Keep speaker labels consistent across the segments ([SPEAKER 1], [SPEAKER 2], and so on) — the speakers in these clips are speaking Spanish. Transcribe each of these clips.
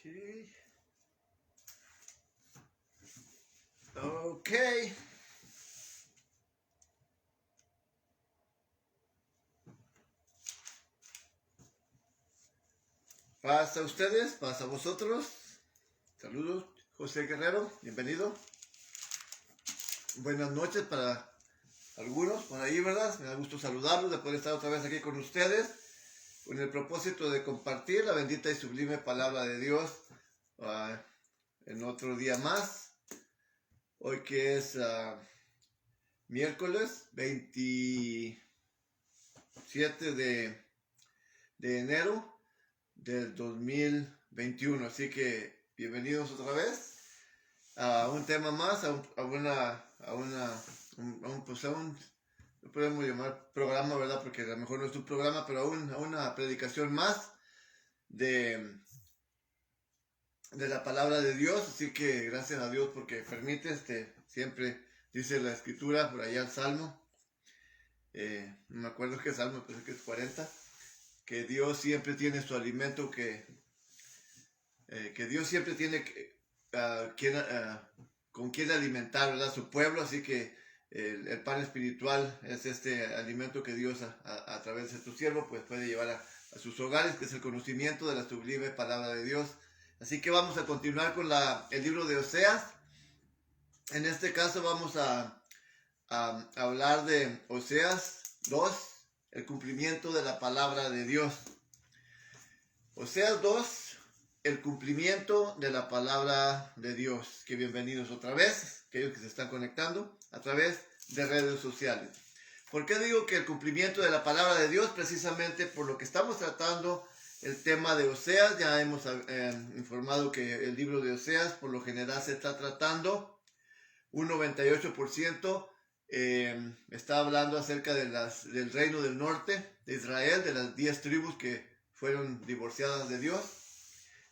[SPEAKER 1] Okay. Okay. Paz a ustedes, paz a vosotros. Saludos, José Guerrero, bienvenido. Buenas noches para algunos por ahí, ¿verdad? Me da gusto saludarlos, de poder estar otra vez aquí con ustedes, con el propósito de compartir la bendita y sublime palabra de Dios en otro día más. Hoy que es miércoles 27 de enero del 2021. Así que bienvenidos otra vez a un tema más, no podemos llamar programa, ¿verdad? Porque a lo mejor no es un programa, pero a una predicación más de la palabra de Dios. Así que gracias a Dios porque permite, siempre dice la escritura, por allá el Salmo, no me acuerdo qué Salmo, pero que es 40, que Dios siempre tiene su alimento, que Dios siempre tiene con quien alimentar, ¿verdad? Su pueblo. Así que el pan espiritual es este alimento que Dios a través de tu siervo pues puede llevar a sus hogares, que es el conocimiento de la sublime palabra de Dios. Así que vamos a continuar con el libro de Oseas. En este caso vamos a hablar de Oseas 2, el cumplimiento de la palabra de Dios. Oseas 2, el cumplimiento de la palabra de Dios. Que bienvenidos otra vez, aquellos que se están conectando a través de redes sociales. ¿Por qué digo que el cumplimiento de la palabra de Dios? Precisamente por lo que estamos tratando el tema de Oseas. Ya hemos informado que el libro de Oseas por lo general se está tratando un 98%. Está hablando acerca del reino del norte de Israel, de las 10 tribus que fueron divorciadas de Dios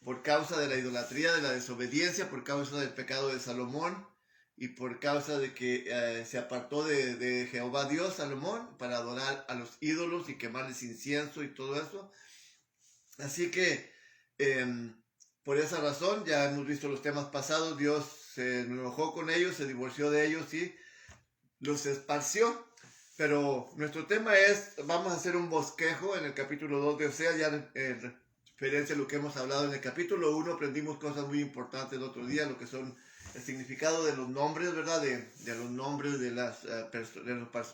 [SPEAKER 1] por causa de la idolatría, de la desobediencia, por causa del pecado de Salomón y por causa de que se apartó de Jehová Dios, Salomón, para adorar a los ídolos y quemarles incienso y todo eso. Así que por esa razón, ya hemos visto los temas pasados, Dios se enojó con ellos, se divorció de ellos y los esparció. Pero nuestro tema vamos a hacer un bosquejo en el capítulo 2 de Oseas, ya en referencia a lo que hemos hablado en el capítulo 1, aprendimos cosas muy importantes el otro día, lo que son el significado de los nombres, ¿verdad? De los nombres de los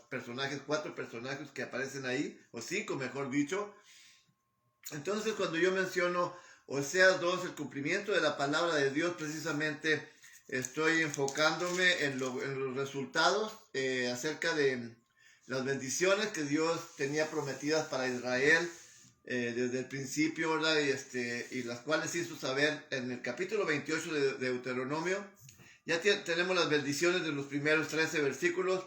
[SPEAKER 1] personajes, 4 personajes que aparecen ahí, o 5 mejor dicho. Entonces cuando yo menciono Oseas 2, el cumplimiento de la palabra de Dios, precisamente estoy enfocándome en los resultados acerca de las bendiciones que Dios tenía prometidas para Israel desde el principio, ¿verdad? Y las cuales hizo saber en el capítulo 28 de Deuteronomio. Ya tenemos las bendiciones de los primeros 13 versículos,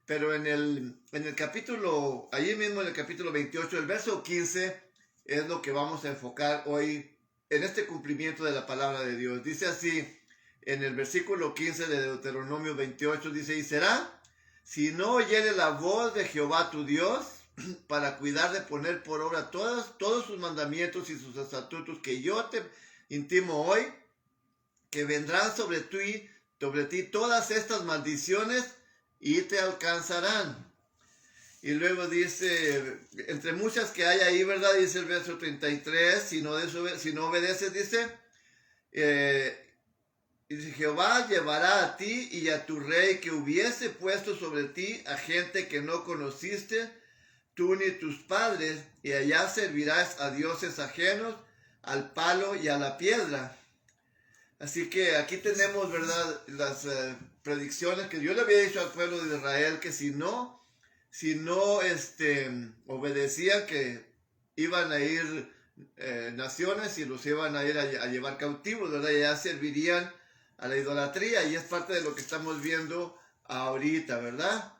[SPEAKER 1] pero en el capítulo, allí mismo en el capítulo 28, el verso 15, es lo que vamos a enfocar hoy en este cumplimiento de la palabra de Dios. Dice así, en el versículo 15 de Deuteronomio 28, dice: y será, si no oyere la voz de Jehová tu Dios, para cuidar de poner por obra todos sus mandamientos y sus estatutos que yo te intimo hoy, que vendrán sobre ti todas estas maldiciones y te alcanzarán. Y luego dice, entre muchas que hay ahí, ¿verdad? Dice el verso 33, si no obedeces, dice, dice: Jehová llevará a ti y a tu rey que hubiese puesto sobre ti a gente que no conociste, tú ni tus padres, y allá servirás a dioses ajenos, al palo y a la piedra. Así que aquí tenemos, ¿verdad?, las predicciones que Dios le había dicho al pueblo de Israel, que si no obedecían, que iban a ir naciones y los iban a ir a llevar cautivos, ¿verdad? Y ya servirían a la idolatría, y es parte de lo que estamos viendo ahorita, ¿verdad?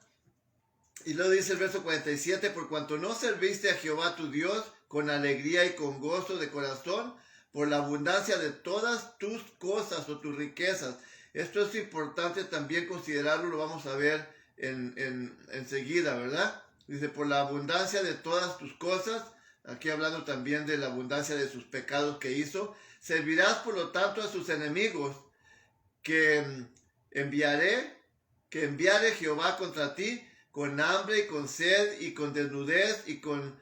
[SPEAKER 1] Y luego dice el verso 47, por cuanto no serviste a Jehová tu Dios con alegría y con gozo de corazón, por la abundancia de todas tus cosas o tus riquezas. Esto es importante también considerarlo, lo vamos a ver enseguida, ¿verdad? Dice, por la abundancia de todas tus cosas, aquí hablando también de la abundancia de sus pecados que hizo. Servirás por lo tanto a sus enemigos que enviare Jehová contra ti, con hambre y con sed y con desnudez y con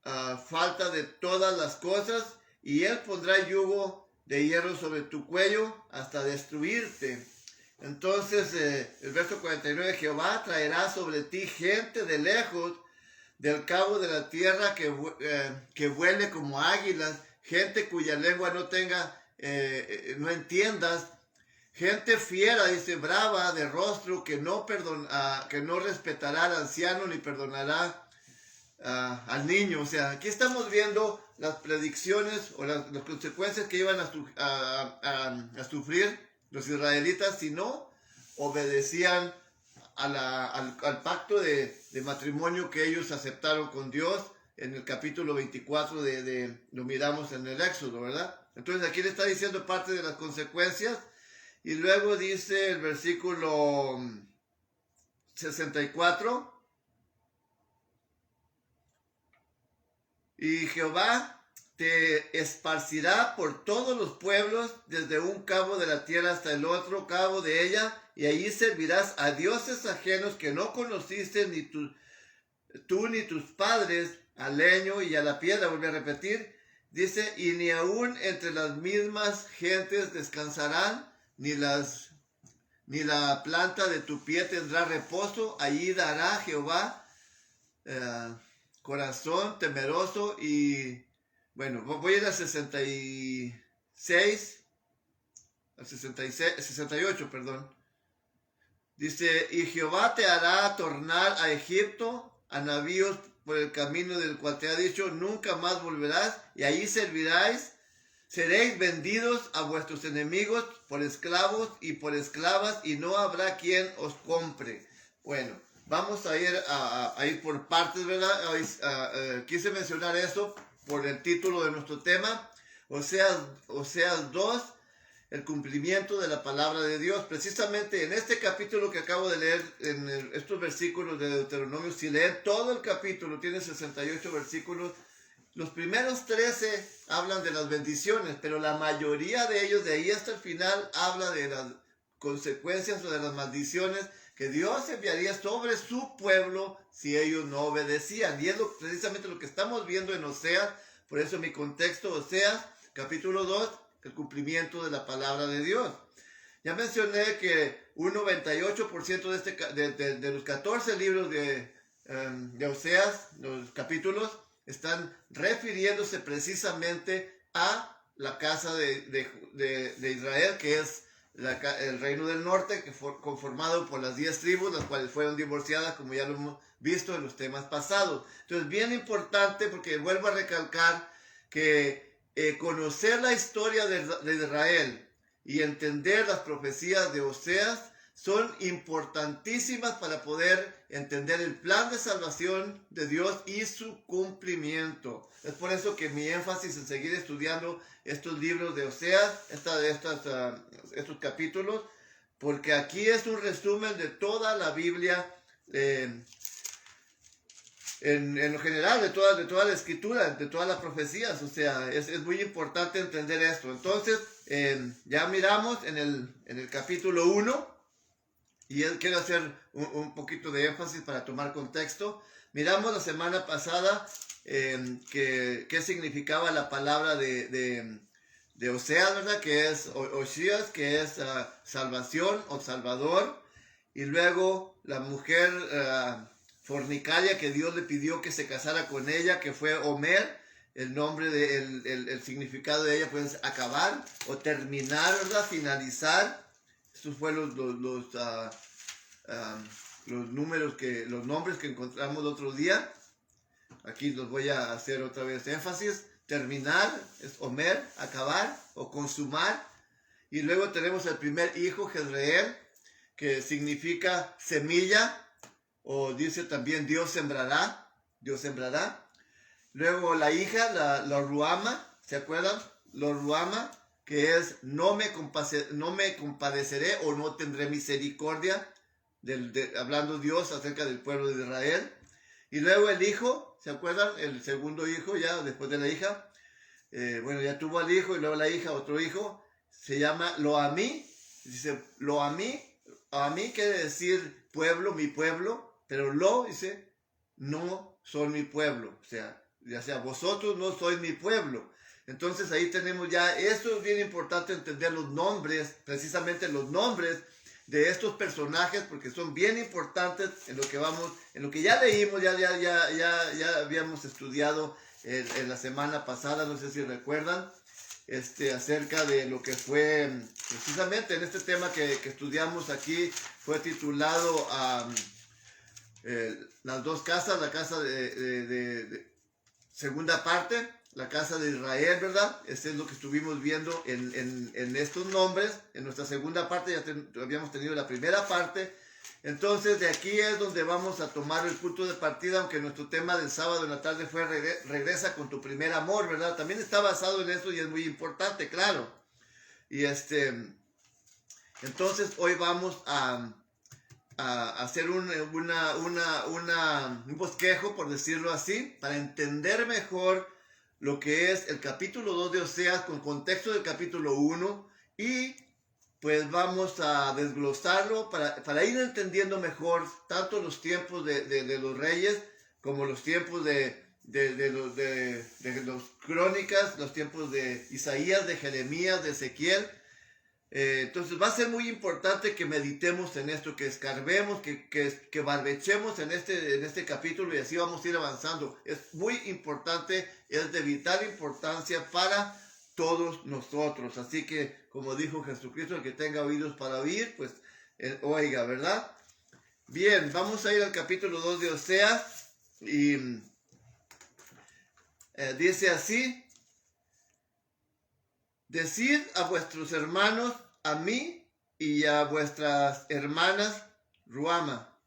[SPEAKER 1] falta de todas las cosas, y él pondrá yugo de hierro sobre tu cuello hasta destruirte. Entonces el verso 49, Jehová traerá sobre ti gente de lejos, del cabo de la tierra, que vuele como águilas, gente cuya lengua no entiendas, gente fiera, dice, brava de rostro, que no respetará al anciano ni perdonará al niño. O sea, aquí estamos viendo las predicciones o las consecuencias que iban a sufrir los israelitas si no obedecían al pacto de matrimonio que ellos aceptaron con Dios en el capítulo 24 lo miramos en el Éxodo, ¿verdad? Entonces aquí le está diciendo parte de las consecuencias, y luego dice el versículo 64, y Jehová te esparcirá por todos los pueblos, desde un cabo de la tierra hasta el otro cabo de ella, y allí servirás a dioses ajenos que no conociste, ni tú ni tus padres, al leño y a la piedra. Vuelve a repetir, dice, y ni aún entre las mismas gentes descansarán, ni la planta de tu pie tendrá reposo. Allí dará Jehová corazón temeroso. Y bueno, voy a ir a 68, perdón. Dice, y Jehová te hará tornar a Egipto, a navíos por el camino del cual te ha dicho, nunca más volverás, y allí seréis vendidos a vuestros enemigos por esclavos y por esclavas, y no habrá quien os compre. Bueno, vamos a ir por partes, ¿verdad? Quise mencionar esto por el título de nuestro tema, Oseas 2, el cumplimiento de la palabra de Dios. Precisamente en este capítulo que acabo de leer, estos versículos de Deuteronomio, si leen todo el capítulo, tiene 68 versículos. Los primeros 13 hablan de las bendiciones, pero la mayoría de ellos, de ahí hasta el final, habla de las consecuencias o de las maldiciones que Dios enviaría sobre su pueblo si ellos no obedecían. Y es precisamente lo que estamos viendo en Oseas. Por eso mi contexto, Oseas, capítulo 2, el cumplimiento de la palabra de Dios. Ya mencioné que un 98% de los 14 libros de Oseas, los capítulos, están refiriéndose precisamente a la casa de Israel, que es el reino del norte, que fue conformado por las 10 tribus, las cuales fueron divorciadas, como ya lo hemos visto en los temas pasados. Entonces, bien importante, porque vuelvo a recalcar que conocer la historia de Israel y entender las profecías de Oseas son importantísimas para poder entender el plan de salvación de Dios y su cumplimiento. Es por eso que mi énfasis en seguir estudiando estos libros de Oseas, estos capítulos, porque aquí es un resumen de toda la Biblia, en lo general, de toda la escritura, de todas las profecías. O sea, es muy importante entender esto. Entonces, ya miramos en el capítulo 1, y quiero hacer un poquito de énfasis para tomar contexto. Miramos la semana pasada qué significaba la palabra de Oseas, ¿verdad? Que es Osías, que es salvación o salvador. Y luego la mujer fornicaria que Dios le pidió que se casara con ella, que fue Omer. El nombre el significado de ella puede ser acabar o terminar, ¿verdad? Finalizar. Estos fueron los nombres que encontramos el otro día. Aquí los voy a hacer otra vez énfasis. Terminar es Omer, acabar o consumar. Y luego tenemos el primer hijo, Jezreel, que significa semilla, o dice también Dios sembrará. Luego la hija, la Ruama, ¿se acuerdan? La Ruama, que es no me compadeceré o no tendré misericordia, hablando Dios acerca del pueblo de Israel. Y luego el hijo, ¿se acuerdan? El segundo hijo, ya después de la hija, bueno, ya tuvo al hijo y luego la hija, otro hijo, se llama Lo-Ammi. Dice, Lo-Ammi, a mí quiere decir pueblo, mi pueblo, pero Lo dice, no son mi pueblo, o sea, ya sea vosotros no sois mi pueblo. Entonces ahí tenemos ya, esto es bien importante entender los nombres, precisamente los nombres de estos personajes, porque son bien importantes en lo que vamos, en lo que ya leímos, ya habíamos estudiado en la semana pasada, no sé si recuerdan, acerca de lo que fue, precisamente en este tema que estudiamos aquí, fue titulado las dos casas, la casa de segunda parte, la casa de Israel, ¿verdad? Este es lo que estuvimos viendo en estos nombres. En nuestra segunda parte ya habíamos tenido la primera parte. Entonces de aquí es donde vamos a tomar el punto de partida, aunque nuestro tema del sábado en la tarde fue regresa con tu primer amor, ¿verdad? También está basado en eso y es muy importante, claro. Y entonces hoy vamos a hacer un bosquejo, por decirlo así, para entender mejor lo que es el capítulo 2 de Oseas con contexto del capítulo 1 y pues vamos a desglosarlo para ir entendiendo mejor tanto los tiempos de los reyes como los tiempos de los crónicas, los tiempos de Isaías, de Jeremías, de Ezequiel. Entonces va a ser muy importante que meditemos en esto, que escarbemos, que barbechemos en este capítulo y así vamos a ir avanzando. Es muy importante, es de vital importancia para todos nosotros. Así que, como dijo Jesucristo, el que tenga oídos para oír, pues oiga, ¿verdad? Bien, vamos a ir al capítulo 2 de Oseas y dice así: decid a vuestros hermanos, a mí y a vuestras hermanas, Ruama.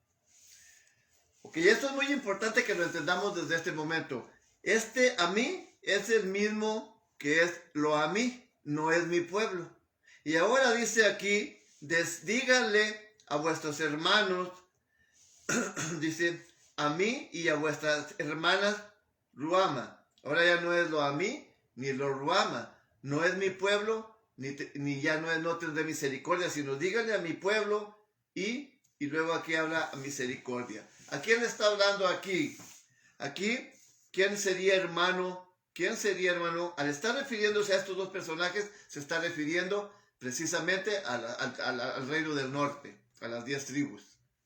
[SPEAKER 1] Ok, esto es muy importante que lo entendamos desde este momento. A mí es el mismo que es Lo-Ammi, no es mi pueblo. Y ahora dice aquí, díganle a vuestros hermanos, dice, a mí y a vuestras hermanas, Ruama. Ahora ya no es Lo-Ammi ni Lo-Ruama. No es mi pueblo, ni ya no tendré misericordia, sino díganle a mi pueblo y luego aquí habla misericordia. ¿A quién está hablando aquí? Aquí, ¿quién sería hermano? ¿Quién sería hermano? Al estar refiriéndose a estos dos personajes, se está refiriendo precisamente al reino del norte, a las 10 tribus.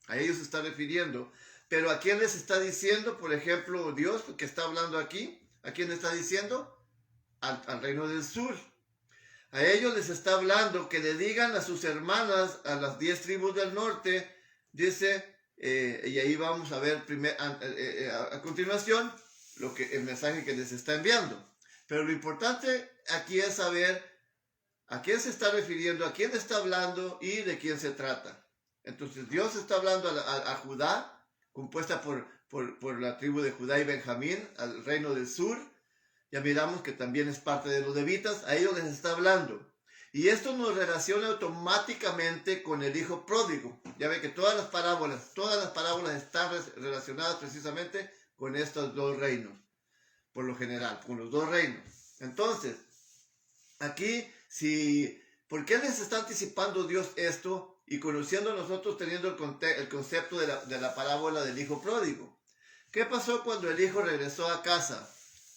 [SPEAKER 1] A ellos se está refiriendo. Pero ¿a quién les está diciendo? Por ejemplo, Dios, que está hablando aquí, ¿a quién le está diciendo? Al reino del sur. A ellos les está hablando que le digan a sus hermanas, a las 10 tribus del norte, dice, y ahí vamos a ver a continuación el mensaje que les está enviando. Pero lo importante aquí es saber a quién se está refiriendo, a quién está hablando y de quién se trata. Entonces Dios está hablando a Judá, compuesta por la tribu de Judá y Benjamín, al reino del sur. Ya miramos que también es parte de los levitas, a ellos les está hablando. Y esto nos relaciona automáticamente con el hijo pródigo. Ya ve que todas las parábolas están relacionadas precisamente con estos dos reinos, por lo general, con los dos reinos. Entonces, aquí, ¿por qué les está anticipando Dios esto? Y conociendo nosotros teniendo el concepto de la parábola del hijo pródigo. ¿Qué pasó cuando el hijo regresó a casa?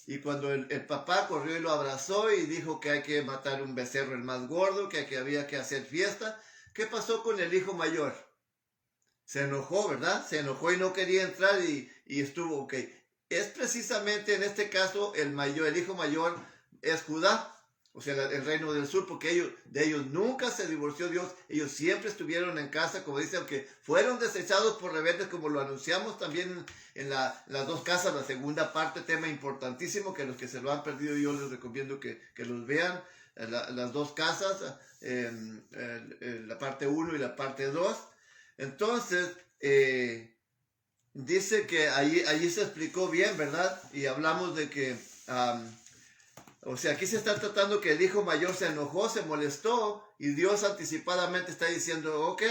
[SPEAKER 1] Y cuando el papá corrió y lo abrazó y dijo que hay que matar un becerro el más gordo, que había que hacer fiesta. ¿Qué pasó con el hijo mayor? Se enojó, ¿verdad? Se enojó y no quería entrar y estuvo, ok. Es precisamente en este caso el hijo mayor es Judá, o sea, el reino del sur, porque de ellos nunca se divorció Dios, ellos siempre estuvieron en casa, como dice, aunque fueron desechados por rebeldes, como lo anunciamos también en las dos casas, la segunda parte, tema importantísimo, que los que se lo han perdido yo les recomiendo que los vean, las dos casas, la parte 1 y la parte 2. Entonces, dice que allí se explicó bien, ¿verdad? Y hablamos de que... o sea, aquí se está tratando que el hijo mayor se enojó, se molestó y Dios anticipadamente está diciendo, ok,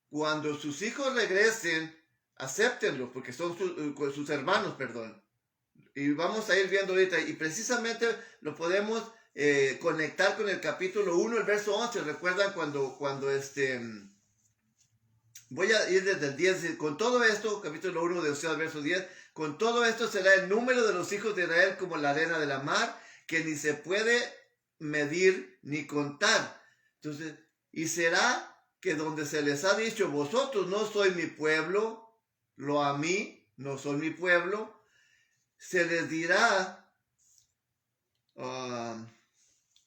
[SPEAKER 1] cuando sus hijos regresen, acéptenlos porque son sus hermanos, perdón. y vamos a ir viendo ahorita, y precisamente lo podemos conectar con el capítulo 1, el verso 11. ¿Recuerdan cuando voy a ir desde el 10, con todo esto, capítulo 1 de Oseas, verso 10, con todo esto será el número de los hijos de Israel como la arena de la mar, que ni se puede medir ni contar. Entonces, y será que donde se les ha dicho, vosotros no sois mi pueblo, lo a mí, no soy mi pueblo, se les dirá,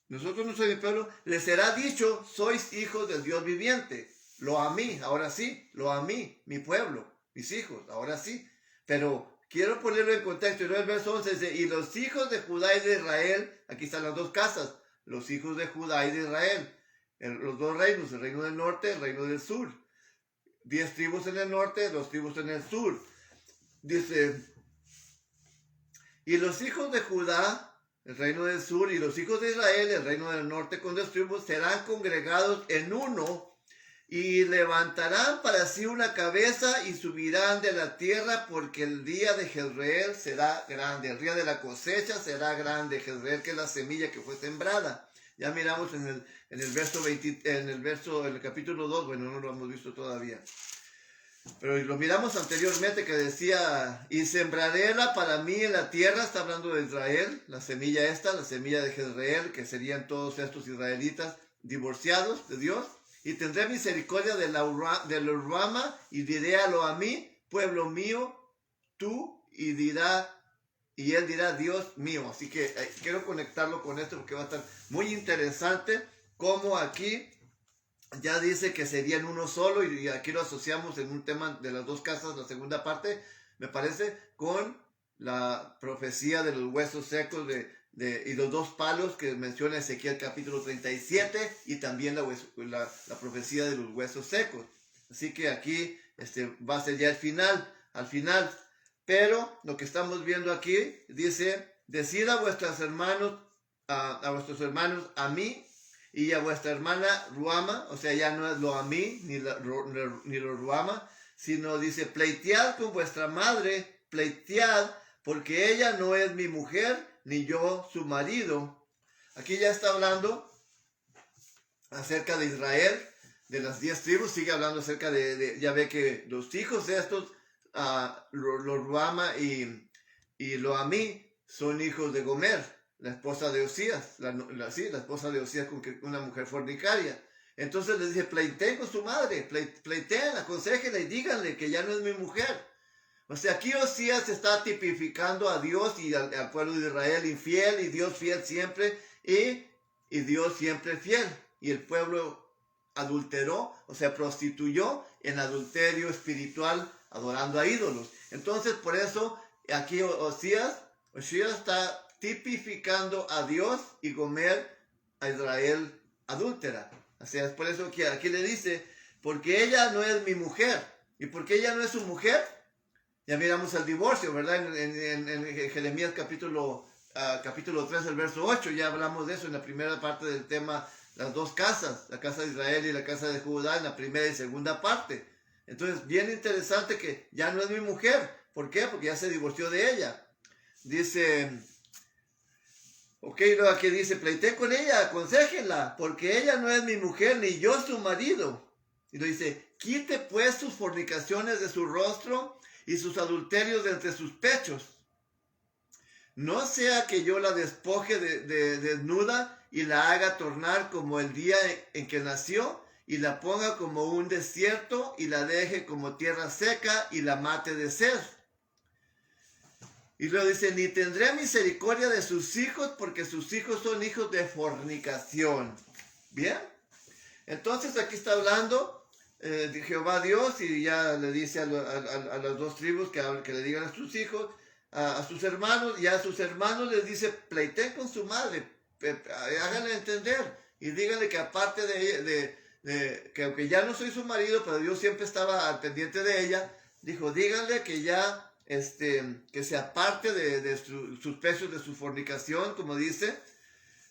[SPEAKER 1] nosotros no soy mi pueblo, les será dicho, sois hijos del Dios viviente. Lo a mí, ahora sí, lo a mí, mi pueblo, mis hijos, ahora sí. Pero quiero ponerlo en contexto. Y el verso 11 dice, y los hijos de Judá y de Israel, aquí están las dos casas, los hijos de Judá y de Israel, los dos reinos, el reino del norte, el reino del sur. 10 tribus en el norte, 2 tribus en el sur. Dice, y los hijos de Judá, el reino del sur, y los hijos de Israel, el reino del norte, con 2 tribus, serán congregados en uno, y levantarán para sí una cabeza y subirán de la tierra, porque el día de Jezreel será grande, el día de la cosecha será grande. Jezreel, que es la semilla que fue sembrada. Ya miramos en el verso 20, en el capítulo 2, bueno, no lo hemos visto todavía, pero lo miramos anteriormente, que decía, y sembraréla para mí en la tierra. Está hablando de Israel, la semilla la semilla de Jezreel, que serían todos estos israelitas divorciados de Dios. Y tendré misericordia de Ruama, y diré a mí, pueblo mío, tú, y él dirá, Dios mío. Así que quiero conectarlo con esto, porque va a estar muy interesante, como aquí ya dice que serían uno solo, y aquí lo asociamos en un tema de las dos casas, la segunda parte, me parece, con la profecía de los huesos secos y los 2 palos que menciona Ezequiel capítulo 37, y también la profecía de los huesos secos. Así que aquí va a ser ya al final. Pero lo que estamos viendo aquí dice, decid a vuestros hermanos, a mí, y a vuestra hermana Ruama, o sea, ya no es lo a mí, ni lo Ruama, sino dice, pleitead con vuestra madre, pleitead, porque ella no es mi mujer, ni yo su marido. Aquí ya está hablando acerca de Israel, de las 10 tribus, sigue hablando acerca ya ve que los hijos de estos, los Ruama y Loamí, son hijos de Gomer, la esposa de Osías, la esposa de Osías con una mujer fornicaria. Entonces les dice, pleiteen con su madre, pleiteen, aconséjenla y díganle que ya no es mi mujer. O sea, aquí Osías está tipificando a Dios y al pueblo de Israel infiel, y Dios fiel siempre, y Dios siempre fiel. Y el pueblo adulteró, o sea, prostituyó en adulterio espiritual, adorando a ídolos. Entonces, por eso, aquí Osías está tipificando a Dios, y Gomer a Israel adúltera. O sea, es por eso que aquí le dice, porque ella no es mi mujer. ¿Y porque ella no es su mujer? Ya miramos el divorcio, ¿verdad? En Jeremías capítulo 3, el verso 8, ya hablamos de eso en la primera parte del tema, las 2 casas, la casa de Israel y la casa de Judá, en la primera y segunda parte. Entonces, bien interesante que ya no es mi mujer. ¿Por qué? Porque ya se divorció de ella. Dice, luego aquí dice, pleité con ella, aconséjenla, porque ella no es mi mujer, ni yo su marido. Y lo dice, quite pues sus fornicaciones de su rostro, y sus adulterios de entre sus pechos. No sea que yo la despoje de desnuda, y la haga tornar como el día en que nació, y la ponga como un desierto, y la deje como tierra seca, y la mate de sed. Y luego dice, ni tendré misericordia de sus hijos, porque sus hijos son hijos de fornicación. ¿Bien? Entonces aquí está hablando de Jehová Dios, y ya le dice a las 2 tribus que le digan a sus hijos, a sus hermanos, y a sus hermanos les dice, pleiteen con su madre, háganle entender, y díganle que aparte que aunque ya no soy su marido, pero Dios siempre estaba al pendiente de ella, dijo, díganle que ya, que se aparte de sus pechos, de su fornicación, como dice,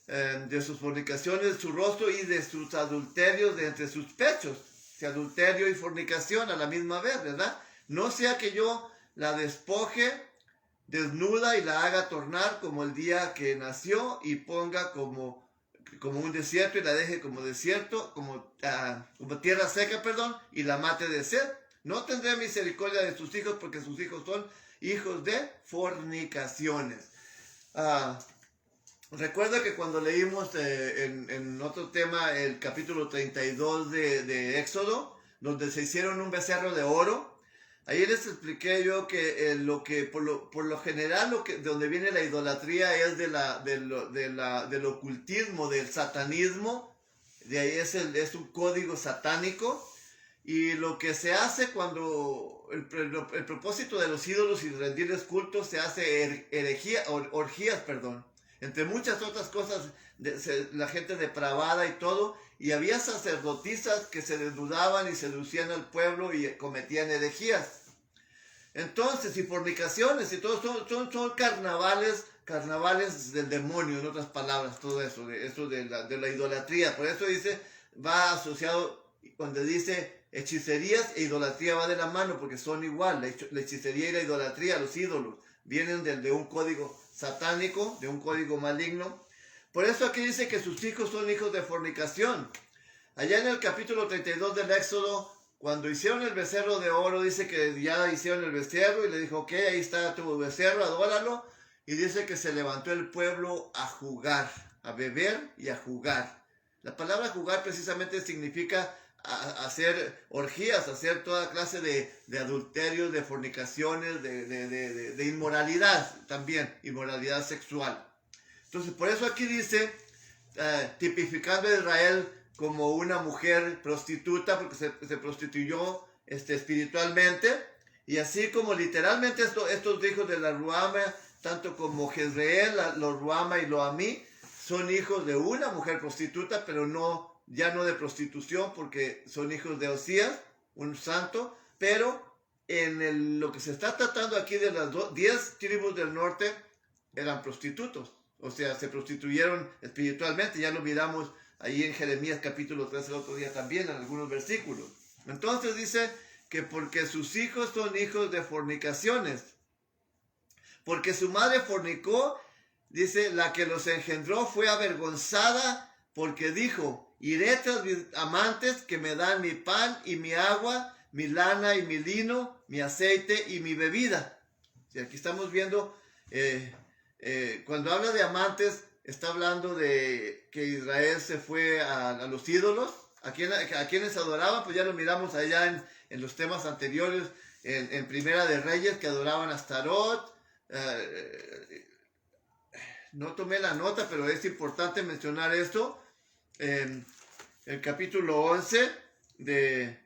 [SPEAKER 1] de sus fornicaciones de su rostro, y de sus adulterios de entre sus pechos. O sea, adulterio y fornicación a la misma vez, ¿verdad? No sea que yo la despoje desnuda y la haga tornar como el día que nació y ponga como un desierto y la deje como desierto, como tierra seca, y la mate de sed. No tendré misericordia de sus hijos porque sus hijos son hijos de fornicaciones. Recuerda que cuando leímos en otro tema el capítulo 32 de Éxodo, donde se hicieron un becerro de oro, ahí les expliqué yo que por lo general de donde viene la idolatría es del ocultismo, del satanismo. De ahí es un código satánico. Y lo que se hace cuando el propósito de los ídolos y rendirles culto se hace orgías, entre muchas otras cosas, la gente depravada y todo, y había sacerdotisas que se desnudaban y seducían al pueblo y cometían herejías. Entonces, y fornicaciones, y todo son carnavales del demonio, en otras palabras, todo eso de la idolatría. Por eso dice, va asociado, cuando dice hechicerías e idolatría va de la mano, porque son igual. La hechicería y la idolatría, los ídolos, vienen de un código satánico, de un código maligno. Por eso aquí dice que sus hijos son hijos de fornicación. Allá en el capítulo 32 del Éxodo, cuando hicieron el becerro de oro, dice que ya hicieron el becerro y le dijo, ok, ahí está tu becerro, adóralo. Y dice que se levantó el pueblo a jugar, a beber y a jugar. La palabra jugar precisamente significa hacer orgías, hacer toda clase de adulterios, de fornicaciones, de inmoralidad también, inmoralidad sexual. Entonces, por eso aquí dice, tipificando a Israel como una mujer prostituta, porque se prostituyó espiritualmente, y así como literalmente estos hijos de la Ruama, tanto como Jezreel, lo Ruama y lo Amí, son hijos de una mujer prostituta, pero ya no de prostitución, porque son hijos de Osías, un santo, pero lo que se está tratando aquí de las 10 tribus del norte, eran prostitutos, o sea, se prostituyeron espiritualmente, ya lo miramos ahí en Jeremías capítulo 3 el otro día también, en algunos versículos. Entonces dice que porque sus hijos son hijos de fornicaciones, porque su madre fornicó, dice, la que los engendró fue avergonzada, porque dijo, iré tras mis amantes que me dan mi pan y mi agua, mi lana y mi lino, mi aceite y mi bebida. Y aquí estamos viendo, cuando habla de amantes, está hablando de que Israel se fue a los ídolos, a quienes adoraban, pues ya lo miramos allá en los temas anteriores, en Primera de Reyes, que adoraban a Astarot. No tomé la nota, pero es importante mencionar esto. El capítulo 11 de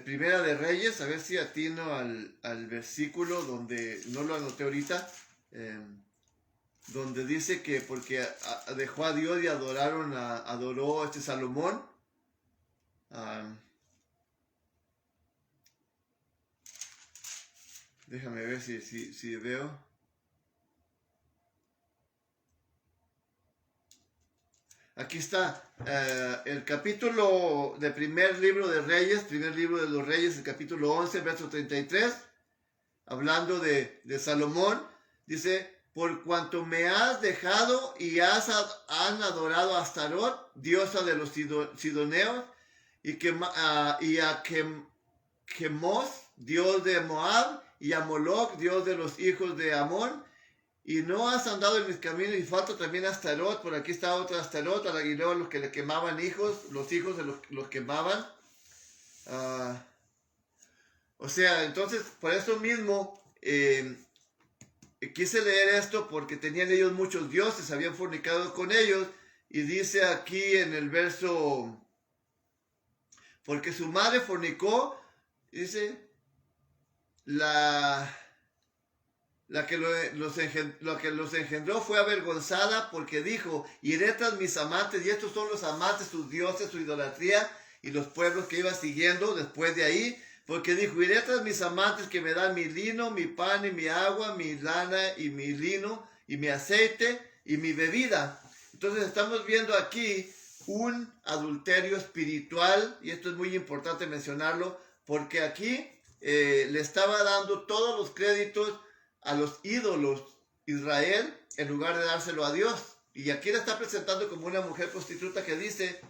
[SPEAKER 1] Primera de Reyes, a ver si atino al versículo donde, no lo anoté ahorita, donde dice que porque dejó a Dios y adoró Salomón. Déjame ver si veo. Aquí está el capítulo de primer libro de Reyes, primer libro de los Reyes, el capítulo 11, verso 33, hablando de Salomón, dice, por cuanto me has dejado y han adorado a Astarot, diosa de los sidoneos, y a Chemos, dios de Moab, y a Moloch, dios de los hijos de Amón, y no has andado en mis caminos, y falta también Astarot, por aquí está otra Astarot, y luego los que le quemaban los hijos de los quemaban. O sea, entonces, por eso mismo, quise leer esto porque tenían ellos muchos dioses, habían fornicado con ellos, y dice aquí en el verso, porque su madre fornicó, dice, la que los engendró fue avergonzada porque dijo, iré tras mis amantes, y estos son los amantes, sus dioses, su idolatría, y los pueblos que iba siguiendo después de ahí, porque dijo, iré tras mis amantes que me dan mi lino, mi pan y mi agua, mi lana y mi lino, y mi aceite y mi bebida. Entonces estamos viendo aquí un adulterio espiritual, y esto es muy importante mencionarlo, porque aquí le estaba dando todos los créditos a los ídolos Israel en lugar de dárselo a Dios. Y aquí la está presentando como una mujer prostituta que dice,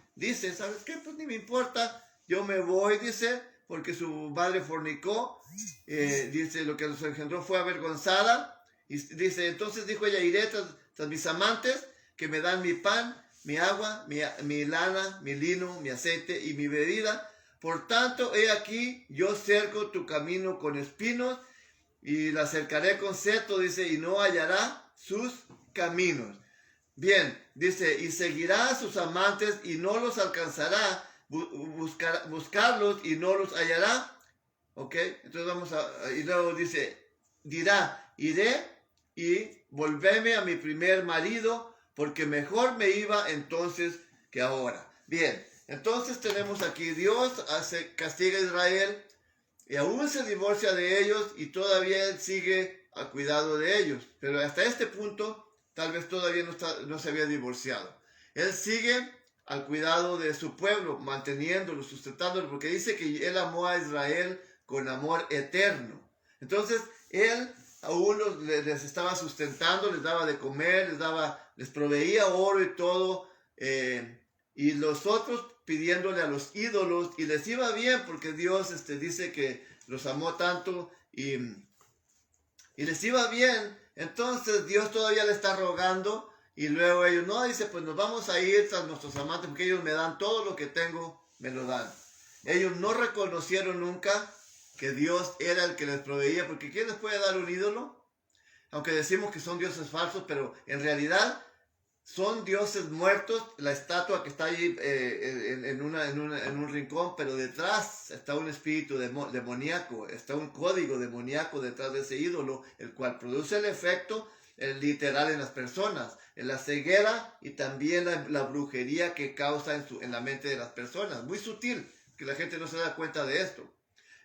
[SPEAKER 1] ¿sabes qué? Pues ni me importa, yo me voy, dice, porque su madre fornicó, dice, lo que nos engendró fue avergonzada, y dice, entonces dijo ella, iré tras mis amantes, que me dan mi pan, mi agua, mi lana, mi lino, mi aceite y mi bebida. Por tanto, he aquí, yo cerco tu camino con espinos, y la cercaré con seto, dice, y no hallará sus caminos. Bien, dice, y seguirá a sus amantes y no los alcanzará, buscarlos y no los hallará. ¿Ok? Entonces vamos y luego dice, dirá, iré y volverme a mi primer marido, porque mejor me iba entonces que ahora. Bien, entonces tenemos aquí, Dios castiga a Israel, y aún se divorcia de ellos y todavía él sigue al cuidado de ellos. Pero hasta este punto tal vez todavía no se había divorciado. Él sigue al cuidado de su pueblo, manteniéndolo, sustentándolo, porque dice que él amó a Israel con amor eterno. Entonces él aún les estaba sustentando, les daba de comer, les proveía oro y todo. Y los otros pidiéndole a los ídolos, y les iba bien porque Dios dice que los amó tanto y les iba bien. Entonces Dios todavía le está rogando, y luego ellos, no, dice, pues nos vamos a ir tras nuestros amantes porque ellos me dan todo lo que tengo, me lo dan. Ellos no reconocieron nunca que Dios era el que les proveía, porque ¿quién les puede dar un ídolo? Aunque decimos que son dioses falsos, pero en realidad son dioses muertos. La estatua que está ahí en un rincón, pero detrás está un espíritu demoníaco, está un código demoníaco detrás de ese ídolo, el cual produce el efecto literal en las personas, en la ceguera y también la brujería que causa en la mente de las personas. Muy sutil, que la gente no se da cuenta de esto.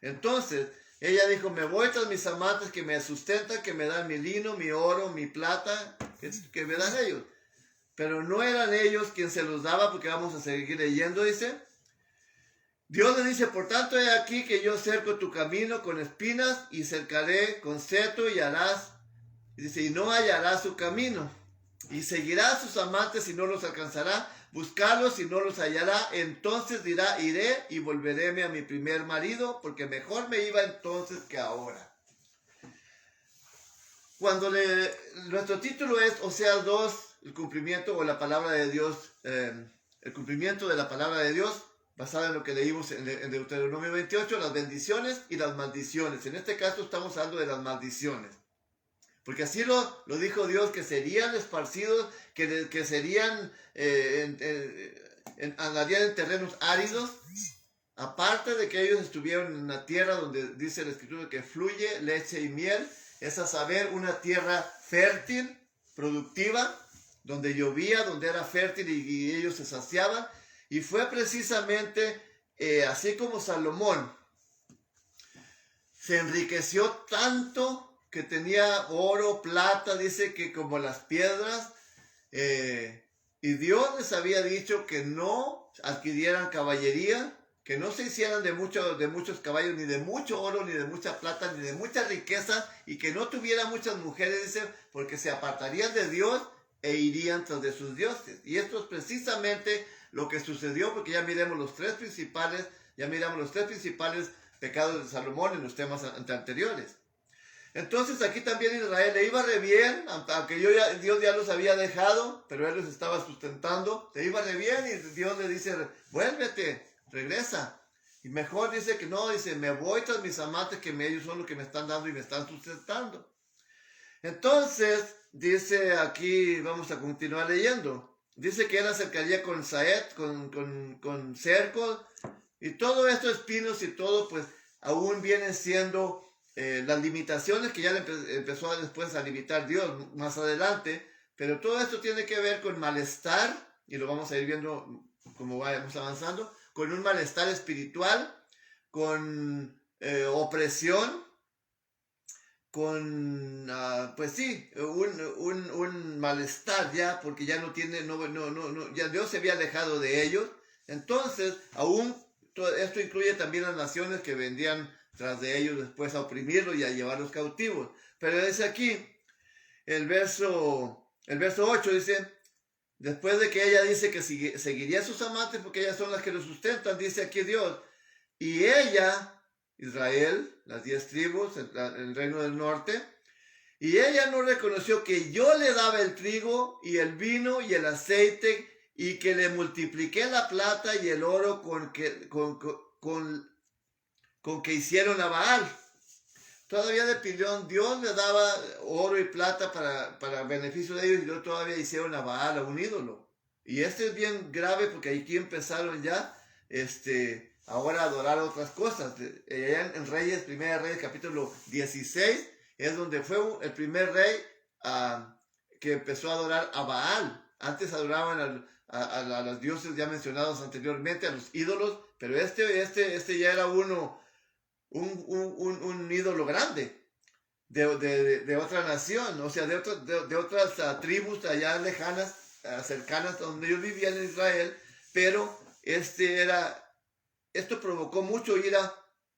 [SPEAKER 1] Entonces, ella dijo, me voy tras mis amantes que me sustentan, que me dan mi lino, mi oro, mi plata, que me dan ellos. Pero no eran ellos quien se los daba, porque vamos a seguir leyendo, dice. Dios le dice, por tanto, he aquí que yo cerco tu camino con espinas y cercaré con seto y harás, dice, y no hallarás su camino. Y seguirá a sus amantes y no los alcanzará, buscarlos y no los hallará. Entonces dirá, iré y volveréme a mi primer marido, porque mejor me iba entonces que ahora. Cuando nuestro título es Oseas 2, el cumplimiento o la palabra de Dios, el cumplimiento de la palabra de Dios, basada en lo que leímos en Deuteronomio 28, las bendiciones y las maldiciones. En este caso estamos hablando de las maldiciones. Porque así lo dijo Dios, que serían esparcidos, que serían, andarían en terrenos áridos, aparte de que ellos estuvieron en una tierra donde dice la Escritura que fluye leche y miel, es a saber, una tierra fértil, productiva, donde llovía, donde era fértil y ellos se saciaban. Y fue precisamente así como Salomón se enriqueció tanto que tenía oro, plata, dice que como las piedras, y Dios les había dicho que no adquirieran caballería, que no se hicieran de muchos caballos, ni de mucho oro, ni de mucha plata, ni de mucha riqueza, y que no tuvieran muchas mujeres, dice, porque se apartarían de Dios e irían tras de sus dioses. Y esto es precisamente lo que sucedió, porque ya miramos los tres principales pecados de Salomón en los temas anteriores. Entonces aquí también Israel le iba re bien, aunque Dios ya los había dejado, pero él los estaba sustentando, le iba re bien, y Dios le dice, vuélvete, regresa. Y mejor dice que no, dice, me voy tras mis amantes, que ellos son los que me están dando y me están sustentando. Entonces, dice aquí, vamos a continuar leyendo, dice que él acercaría con saet, con cerco, y todo esto, espinos y todo, pues aún vienen siendo las limitaciones que ya le empezó después a limitar Dios más adelante, pero todo esto tiene que ver con malestar, y lo vamos a ir viendo como vayamos avanzando, con un malestar espiritual, con opresión, pues sí, un malestar ya, porque ya no tiene, ya Dios se había alejado de ellos. Entonces, esto incluye también las naciones que vendían tras de ellos después a oprimirlos y a llevarlos cautivos. Pero es aquí, el verso 8 dice, después de que ella dice que seguiría a sus amantes porque ellas son las que lo sustentan, dice aquí Dios, y ella, Israel, las 10 tribus, el reino del norte, y ella no reconoció que yo le daba el trigo y el vino y el aceite y que le multipliqué la plata y el oro con que hicieron a Baal. Todavía de Pilión, Dios le daba oro y plata para beneficio de ellos y ellos todavía hicieron a Baal, a un ídolo. Y este es bien grave porque aquí empezaron ya, ahora a adorar otras cosas. Allá en Reyes, Primera Reyes, capítulo 16, es donde fue el primer rey que empezó a adorar a Baal. Antes adoraban a los dioses ya mencionados anteriormente, a los ídolos, pero este ya era un ídolo grande de otra nación, o sea, de otras tribus allá lejanas, cercanas donde ellos vivían en Israel, pero esto provocó mucho ira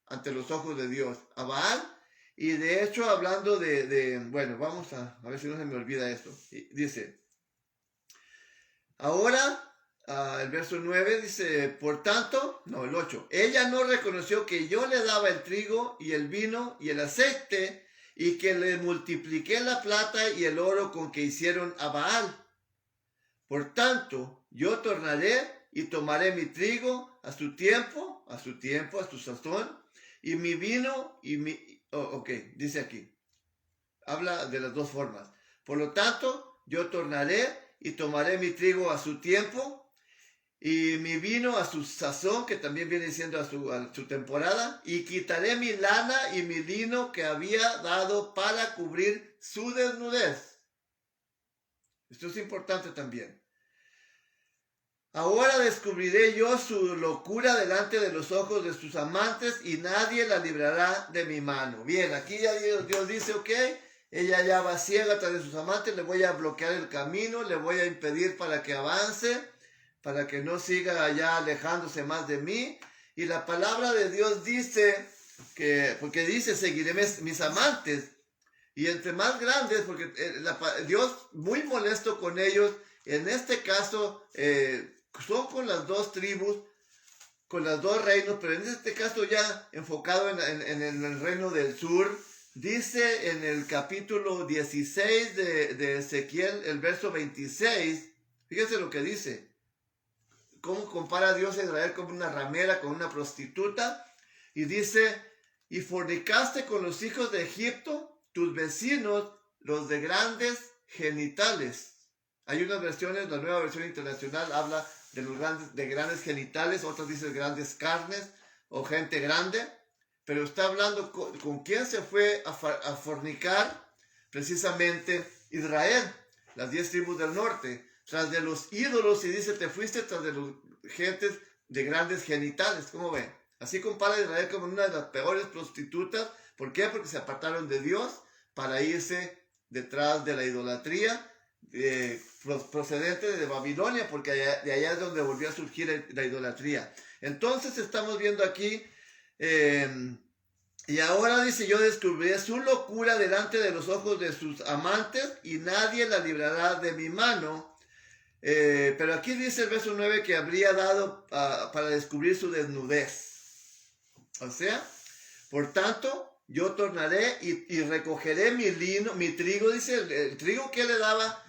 [SPEAKER 1] ante los ojos de Dios, a Baal. Y de hecho, hablando bueno, vamos a ver si no se me olvida esto. Dice, ahora, el verso 9 dice, por tanto, no, el 8, ella no reconoció que yo le daba el trigo y el vino y el aceite y que le multipliqué la plata y el oro con que hicieron a Baal. Por tanto, yo tornaré y tomaré mi trigo a su tiempo, a su sazón, y mi vino y dice aquí, habla de las dos formas. Por lo tanto, yo tornaré y tomaré mi trigo a su tiempo, y mi vino a su sazón, que también viene siendo a su temporada, y quitaré mi lana y mi lino que había dado para cubrir su desnudez. Esto es importante también. Ahora descubriré yo su locura delante de los ojos de sus amantes y nadie la librará de mi mano. Bien, aquí ya Dios dice, ok, ella ya va ciega tras de sus amantes, le voy a bloquear el camino, le voy a impedir para que avance, para que no siga ya alejándose más de mí. Y la palabra de Dios dice porque dice, seguiré mis amantes. Y entre más grandes, porque Dios muy molesto con ellos, en este caso son con las dos tribus, con los dos reinos, pero en este caso ya enfocado en el reino del sur. Dice en el capítulo 16 de Ezequiel, el verso 26, fíjense lo que dice. Cómo compara a Dios a Israel como una ramera, con una prostituta. Y dice, y fornicaste con los hijos de Egipto, tus vecinos, los de grandes genitales. Hay unas versiones, la nueva versión internacional habla de grandes genitales, otras dicen grandes carnes o gente grande, pero está hablando con quién se fue a fornicar, precisamente Israel, las 10 tribus del norte, tras de los ídolos, y dice, te fuiste tras de los gentes de grandes genitales. ¿Cómo ven? Así compara a Israel como una de las peores prostitutas. ¿Por qué? Porque se apartaron de Dios para irse detrás de la idolatría procedente de Babilonia, porque de allá es donde volvió a surgir la idolatría. Entonces estamos viendo aquí, y ahora dice, yo descubriré su locura delante de los ojos de sus amantes y nadie la librará de mi mano. Pero aquí dice el verso 9 que habría dado para descubrir su desnudez. O sea, por tanto, yo tornaré y recogeré mi lino, mi trigo, dice el trigo que le daba.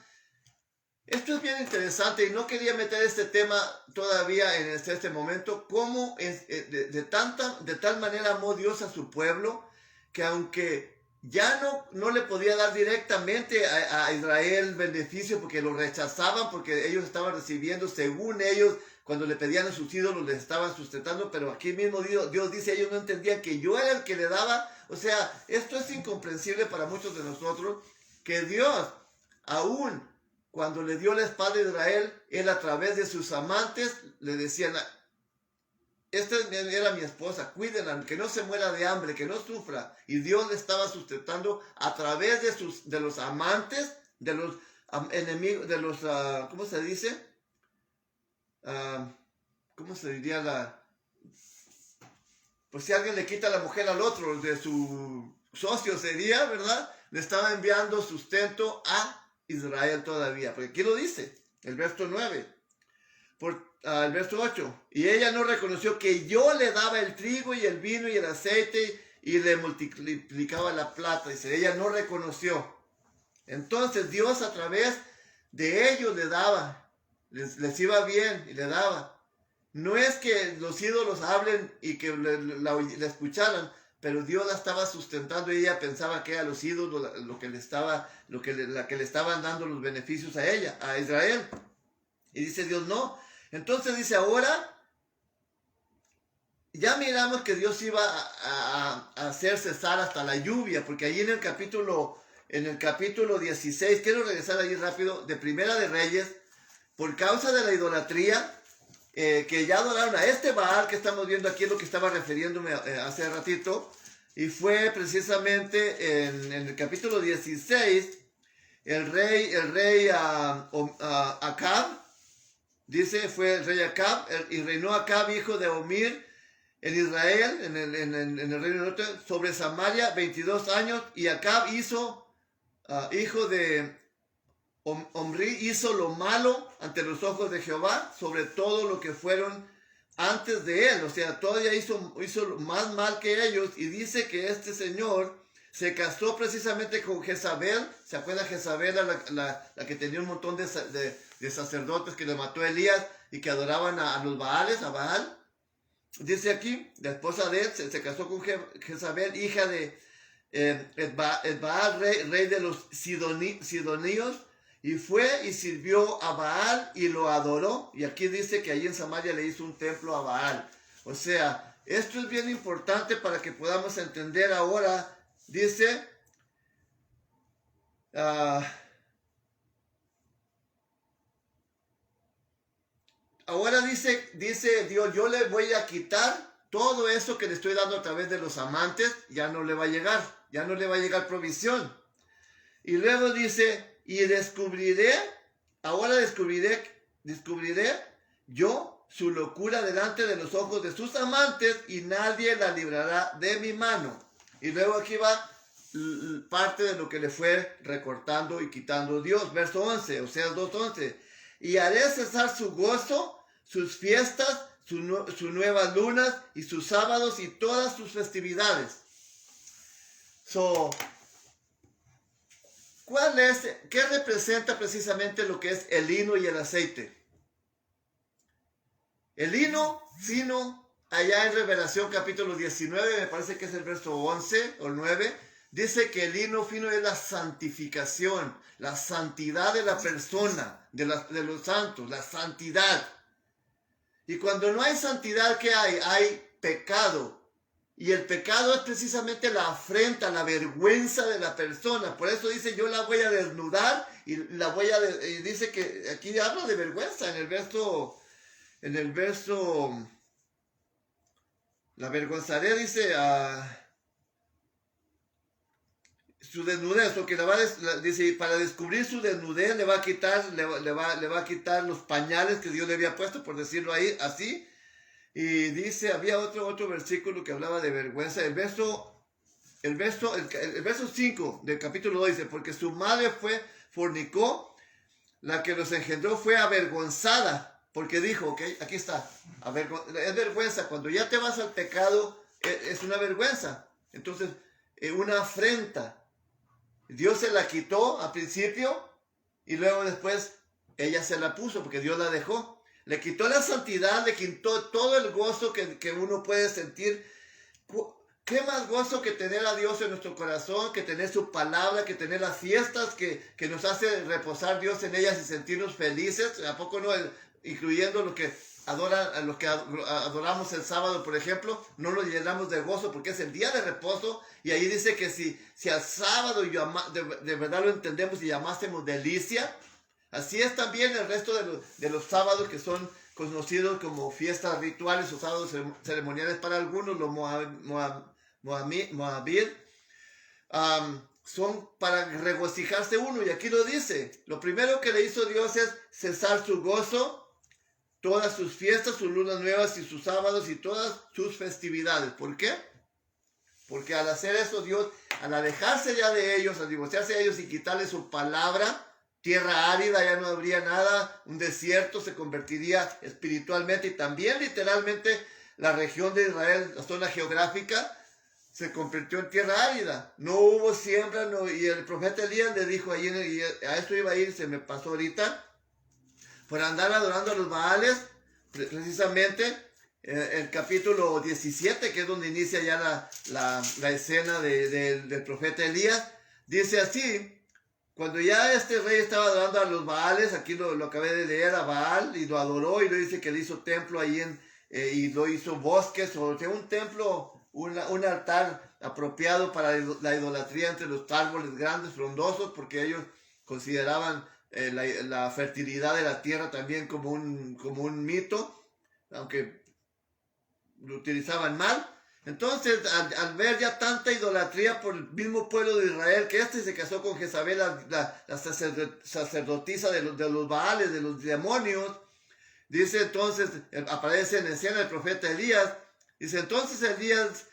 [SPEAKER 1] Esto es bien interesante y no quería meter este tema todavía en este momento. Cómo de tal manera amó Dios a su pueblo que aunque ya no le podía dar directamente a Israel beneficio porque lo rechazaban, porque ellos estaban recibiendo, según ellos, cuando le pedían a sus ídolos, les estaban sustentando, pero aquí mismo Dios dice, ellos no entendían que yo era el que le daba. O sea, esto es incomprensible para muchos de nosotros, que Dios, aún cuando le dio la espalda a Israel, él a través de sus amantes le decían, esta era mi esposa, cuídenla, que no se muera de hambre, que no sufra. Y Dios le estaba sustentando a través de los amantes, de los enemigos, de los, ¿cómo se dice? ¿Cómo se diría pues si alguien le quita la mujer al otro, de su socio sería, ¿verdad? Le estaba enviando sustento a Israel todavía, porque aquí lo dice, el verso 9, el verso 8, y ella no reconoció que yo le daba el trigo y el vino y el aceite y le multiplicaba la plata, dice, ella no reconoció. Entonces Dios a través de ellos le daba, les iba bien y le daba. No es que los ídolos hablen y que la escucharan, pero Dios la estaba sustentando y ella pensaba que eran los ídolos la que le estaban dando los beneficios a ella, a Israel. Y dice Dios, no. Entonces dice, ahora ya miramos que Dios iba a hacer cesar hasta la lluvia, porque ahí en el capítulo 16, quiero regresar ahí rápido, de Primera de Reyes, por causa de la idolatría, que ya adoraron a este Baal que estamos viendo aquí, es lo que estaba refiriéndome hace ratito, y fue precisamente en el capítulo 16, el rey Acab, dice, fue el rey Acab, y reinó Acab, hijo de Omir, en Israel, en el reino norte, sobre Samaria, 22 años, y Acab hijo de Omri, hizo lo malo ante los ojos de Jehová, sobre todo lo que fueron antes de él, o sea, todavía hizo más mal que ellos, y dice que este señor se casó precisamente con Jezabel. ¿Se acuerda Jezabel, la que tenía un montón de sacerdotes que le mató a Elías y que adoraban a los Baales, a Baal? Dice aquí, la esposa de él se casó con Jezabel, hija de Baal, rey de los Sidonios, y fue y sirvió a Baal y lo adoró. Y aquí dice que allí en Samaria le hizo un templo a Baal. O sea, esto es bien importante para que podamos entender ahora. Dice, ahora dice Dios, yo le voy a quitar todo eso que le estoy dando a través de los amantes, ya no le va a llegar provisión. Y luego dice, y descubriré yo su locura delante de los ojos de sus amantes, y nadie la librará de mi mano. Y luego aquí va parte de lo que le fue recortando y quitando Dios. Verso 11, Oseas 2:11. Y haré cesar su gozo, sus fiestas, sus nuevas lunas y sus sábados y todas sus festividades. ¿Qué representa precisamente lo que es el lino y el aceite? El lino fino, allá en Revelación capítulo 19, me parece que es el verso 11 o 9, dice que el lino fino es la santificación, la santidad de la persona, de los santos, la santidad. Y cuando no hay santidad, ¿qué hay? Hay pecado. Y el pecado es precisamente la afrenta, la vergüenza de la persona. Por eso dice, yo la voy a desnudar y dice que aquí habla de vergüenza en el verso, la avergonzaré, dice, su desnudez, porque dice, para descubrir su desnudez le va a quitar los pañales que Dios le había puesto, por decirlo ahí, así. Y dice, había otro versículo que hablaba de vergüenza. El verso 5 del capítulo 2 dice, porque su madre fornicó, la que los engendró fue avergonzada, porque dijo, ok, aquí está, es vergüenza, cuando ya te vas al pecado, es una vergüenza. Entonces, una afrenta. Dios se la quitó al principio y luego después ella se la puso porque Dios la dejó. Le quitó la santidad, le quitó todo el gozo que uno puede sentir. ¿Qué más gozo que tener a Dios en nuestro corazón, que tener su palabra, que tener las fiestas que nos hace reposar Dios en ellas y sentirnos felices? ¿A poco no? Incluyendo los que adoramos el sábado, por ejemplo, no lo llenamos de gozo porque es el día de reposo. Y ahí dice que si al sábado de verdad lo entendemos y llamásemos delicia, así es también el resto de los sábados que son conocidos como fiestas rituales o sábados ceremoniales para algunos, los Moabit, son para regocijarse uno. Y aquí lo dice, lo primero que le hizo Dios es cesar su gozo, todas sus fiestas, sus lunas nuevas y sus sábados y todas sus festividades. ¿Por qué? Porque al hacer eso Dios, al alejarse ya de ellos, al divorciarse de ellos y quitarle su palabra, tierra árida, ya no habría nada, un desierto se convertiría espiritualmente y también literalmente la región de Israel, la zona geográfica, se convirtió en tierra árida. No hubo siembra, y el profeta Elías le dijo, y a esto iba a ir, se me pasó ahorita, por andar adorando a los Baales, precisamente el capítulo 17, que es donde inicia ya la escena del profeta Elías, dice así: cuando ya este rey estaba adorando a los Baales, aquí lo acabé de leer, a Baal, y lo adoró, y lo dice que le hizo templo ahí y lo hizo bosques, o sea, un templo, un altar apropiado para la idolatría entre los árboles grandes, frondosos, porque ellos consideraban la fertilidad de la tierra también como un mito, aunque lo utilizaban mal. Entonces, al ver ya tanta idolatría por el mismo pueblo de Israel, que se casó con Jezabel, la sacerdotisa de los Baales, de los demonios, dice entonces, aparece en escena el profeta Elías, dice, entonces Elías,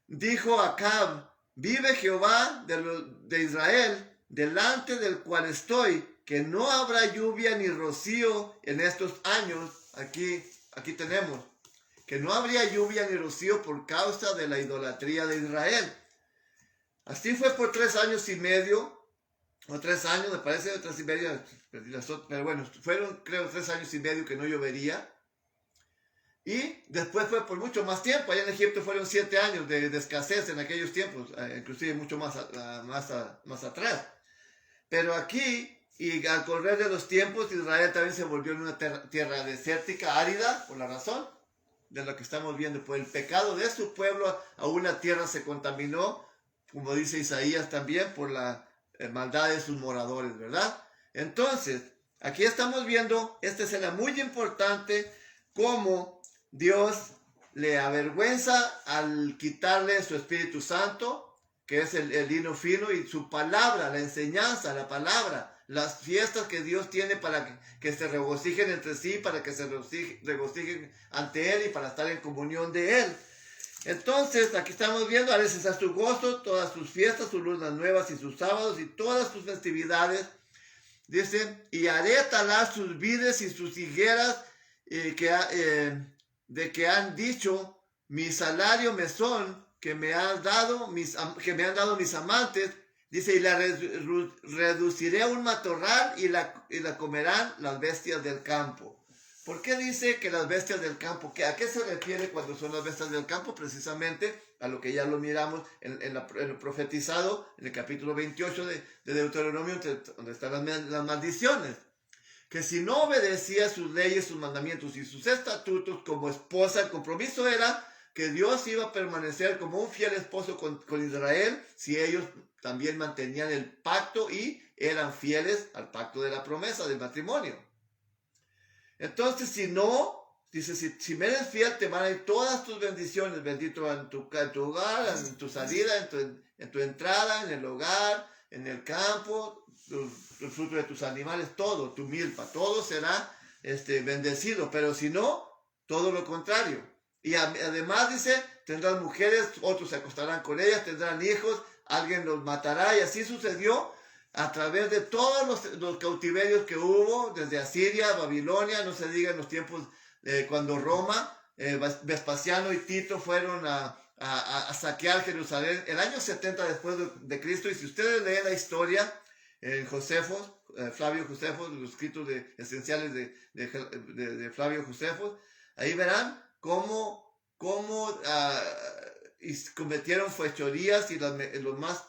[SPEAKER 1] dijo a Acab: vive Jehová de Israel, delante del cual estoy, que no habrá lluvia ni rocío en estos años. Aquí tenemos que no habría lluvia ni rocío por causa de la idolatría de Israel. Así fue por 3 años y medio, o 3 años, me parece, 3 y medio, pero bueno, fueron creo 3 años y medio que no llovería. Y después fue por mucho más tiempo. Allá en Egipto fueron 7 años de escasez en aquellos tiempos, inclusive mucho más atrás. Pero aquí, y al correr de los tiempos, Israel también se volvió en una tierra desértica, árida, por la razón de lo que estamos viendo. Por el pecado de su pueblo, a una tierra se contaminó, como dice Isaías también, por la maldad de sus moradores, ¿verdad? Entonces, aquí estamos viendo esta escena muy importante, cómo Dios le avergüenza al quitarle su Espíritu Santo, que es el lino fino, y su palabra, la enseñanza, la palabra, las fiestas que Dios tiene para que se regocijen entre sí, para que se regocijen ante Él y para estar en comunión de Él. Entonces, aquí estamos viendo, a veces a su gozo, todas sus fiestas, sus lunas nuevas y sus sábados y todas sus festividades. Dice, y haré talar sus vides y sus higueras de que han dicho, mi salario me son, que me han dado mis amantes. Dice, y la reduciré a un matorral y la comerán las bestias del campo. ¿Por qué dice que las bestias del campo? ¿A qué se refiere cuando son las bestias del campo? Precisamente a lo que ya lo miramos en lo profetizado en el capítulo 28 de Deuteronomio, donde están las maldiciones. Que si no obedecía sus leyes, sus mandamientos y sus estatutos como esposa, el compromiso era que Dios iba a permanecer como un fiel esposo con Israel si ellos también mantenían el pacto y eran fieles al pacto de la promesa del matrimonio. Entonces, si no, dice, si me eres fiel, te van a ir todas tus bendiciones, bendito en tu hogar, en tu salida, en tu entrada, en el hogar, en el campo, el fruto de tus animales, todo, tu milpa, todo será bendecido. Pero si no, todo lo contrario. Y además dice, tendrán mujeres, otros se acostarán con ellas, tendrán hijos, alguien los matará. Y así sucedió a través de todos los cautiverios que hubo, desde Asiria, Babilonia, no se diga en los tiempos cuando Roma, Vespasiano y Tito fueron a saquear Jerusalén, el año 70 después de Cristo. Y si ustedes leen la historia en Josefo, Flavio Josefo, los escritos esenciales de Flavio Josefo, ahí verán cómo cometieron fechorías y los más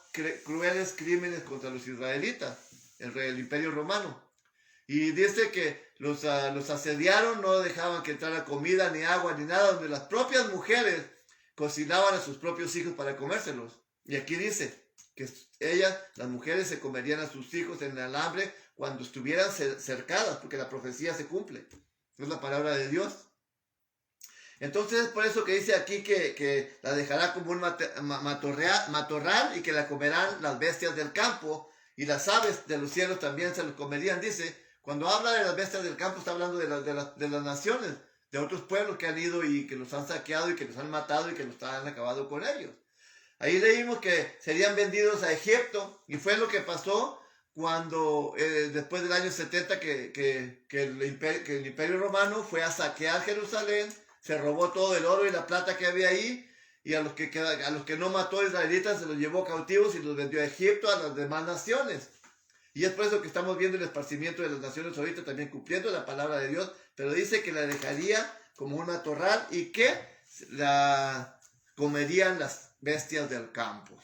[SPEAKER 1] crueles crímenes contra los israelitas, el Imperio Romano. Y dice que los asediaron, no dejaban que entrara comida, ni agua, ni nada, donde las propias mujeres cocinaban a sus propios hijos para comérselos. Y aquí dice que las mujeres se comerían a sus hijos en el hambre cuando estuvieran cercadas, porque la profecía se cumple. Es la palabra de Dios. Entonces es por eso que dice aquí que la dejará como un matorral y que la comerán las bestias del campo y las aves de los cielos también se los comerían. Dice, cuando habla de las bestias del campo está hablando de las naciones, de otros pueblos que han ido y que los han saqueado y que los han matado y que los han acabado con ellos. Ahí leímos que serían vendidos a Egipto y fue lo que pasó cuando después del año 70 que el Imperio Romano fue a saquear Jerusalén, se robó todo el oro y la plata que había ahí y a los que no mató a israelitas se los llevó cautivos y los vendió a Egipto, a las demás naciones. Y es por eso que estamos viendo el esparcimiento de las naciones ahorita también cumpliendo la palabra de Dios, pero dice que la dejaría como un matorral y que la comerían las bestias del campo.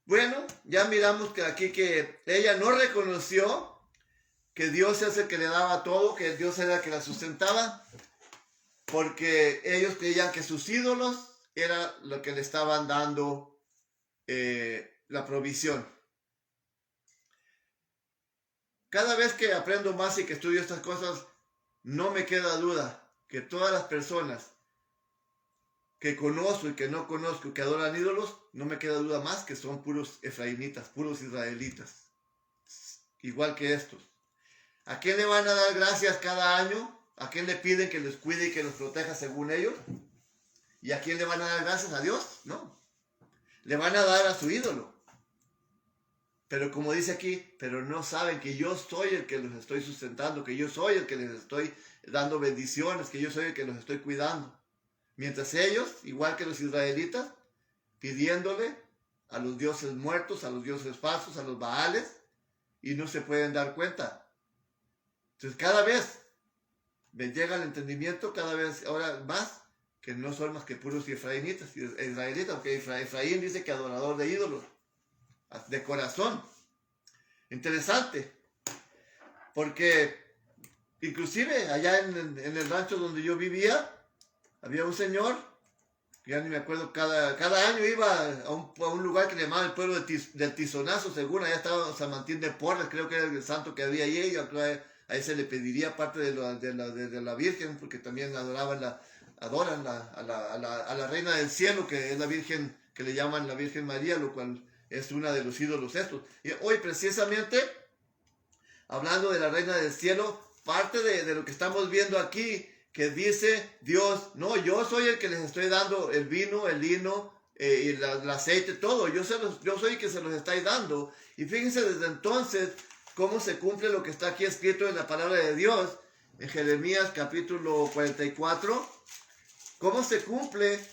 [SPEAKER 1] Bueno, ya miramos que aquí que ella no reconoció que Dios es el que le daba todo, que Dios era el que la sustentaba, porque ellos creían que sus ídolos era lo que le estaban dando la provisión. Cada vez que aprendo más y que estudio estas cosas, no me queda duda que todas las personas que conozco y que no conozco, que adoran ídolos, no me queda duda más que son puros efraimitas, puros israelitas, igual que estos. ¿A quién le van a dar gracias cada año? ¿A quién le piden que los cuide y que los proteja según ellos? ¿Y a quién le van a dar gracias? ¿A Dios? No. Le van a dar a su ídolo. Pero como dice aquí, pero no saben que yo soy el que los estoy sustentando, que yo soy el que les estoy dando bendiciones, que yo soy el que los estoy cuidando. Mientras ellos, igual que los israelitas, pidiéndole a los dioses muertos, a los dioses falsos, a los baales, y no se pueden dar cuenta. Entonces cada vez me llega el entendimiento, cada vez ahora más, que no son más que puros israelitas, porque Efraín dice que adorador de ídolos, de corazón. Interesante, porque inclusive allá en el rancho donde yo vivía, había un señor, ya ni me acuerdo, cada año iba a un lugar que le llamaban el pueblo del Tizonazo, según allá estaba San Martín de Porres, creo que era el santo que había allí, y a ese le pediría parte de la Virgen, porque también adoran a la Reina del Cielo, que es la Virgen, que le llaman la Virgen María, lo cual es una de los ídolos estos. Y hoy precisamente, hablando de la Reina del Cielo, parte de lo que estamos viendo aquí, que dice Dios, no, yo soy el que les estoy dando el vino, el lino, y el aceite, todo, yo soy el que se los estoy dando. Y fíjense desde entonces cómo se cumple lo que está aquí escrito en la palabra de Dios, en Jeremías capítulo 44, cómo se cumple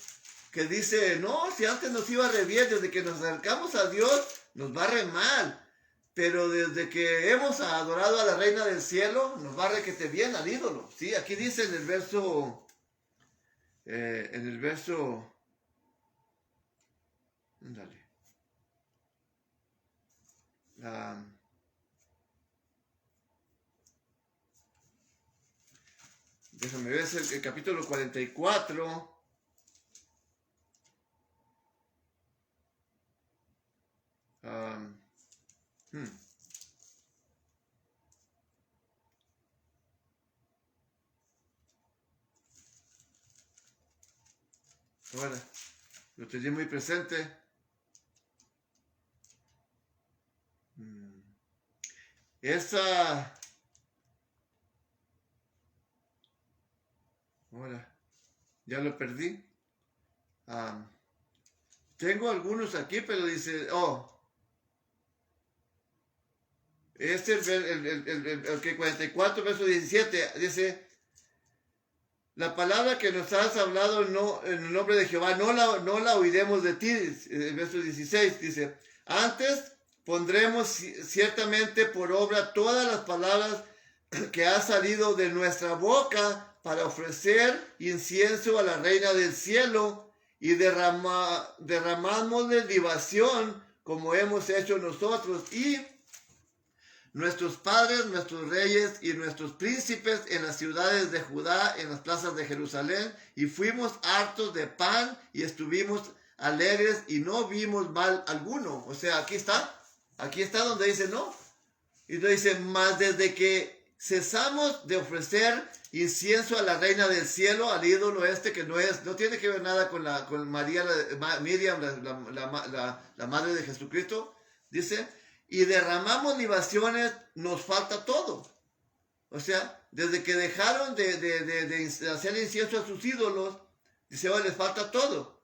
[SPEAKER 1] que dice, no, si antes nos iba re bien, desde que nos acercamos a Dios, nos va re mal. Pero desde que hemos adorado a la Reina del Cielo, nos va requete bien al ídolo. ¿Sí? Aquí dice en el verso, ándale, déjame ver, es el capítulo 44. Ahora, lo tenía muy presente. Ahora, ya lo perdí. Tengo algunos aquí, pero dice, este es el que 44, verso 17, dice, la palabra que nos has hablado en el nombre de Jehová, no la oiremos de ti. El verso 16 dice, antes pondremos ciertamente por obra todas las palabras que ha salido de nuestra boca para ofrecer incienso a la Reina del Cielo y derramamos de libación como hemos hecho nosotros y nuestros padres, nuestros reyes y nuestros príncipes en las ciudades de Judá, en las plazas de Jerusalén, y fuimos hartos de pan y estuvimos alegres y no vimos mal alguno. O sea, aquí está donde dice no. Y entonces dice, más desde que cesamos de ofrecer incienso a la reina del cielo, al ídolo que no tiene que ver nada con María, Miriam, la madre de Jesucristo, dice, y derramamos libaciones, nos falta todo. O sea, desde que dejaron de hacer incienso a sus ídolos, dice, les falta todo.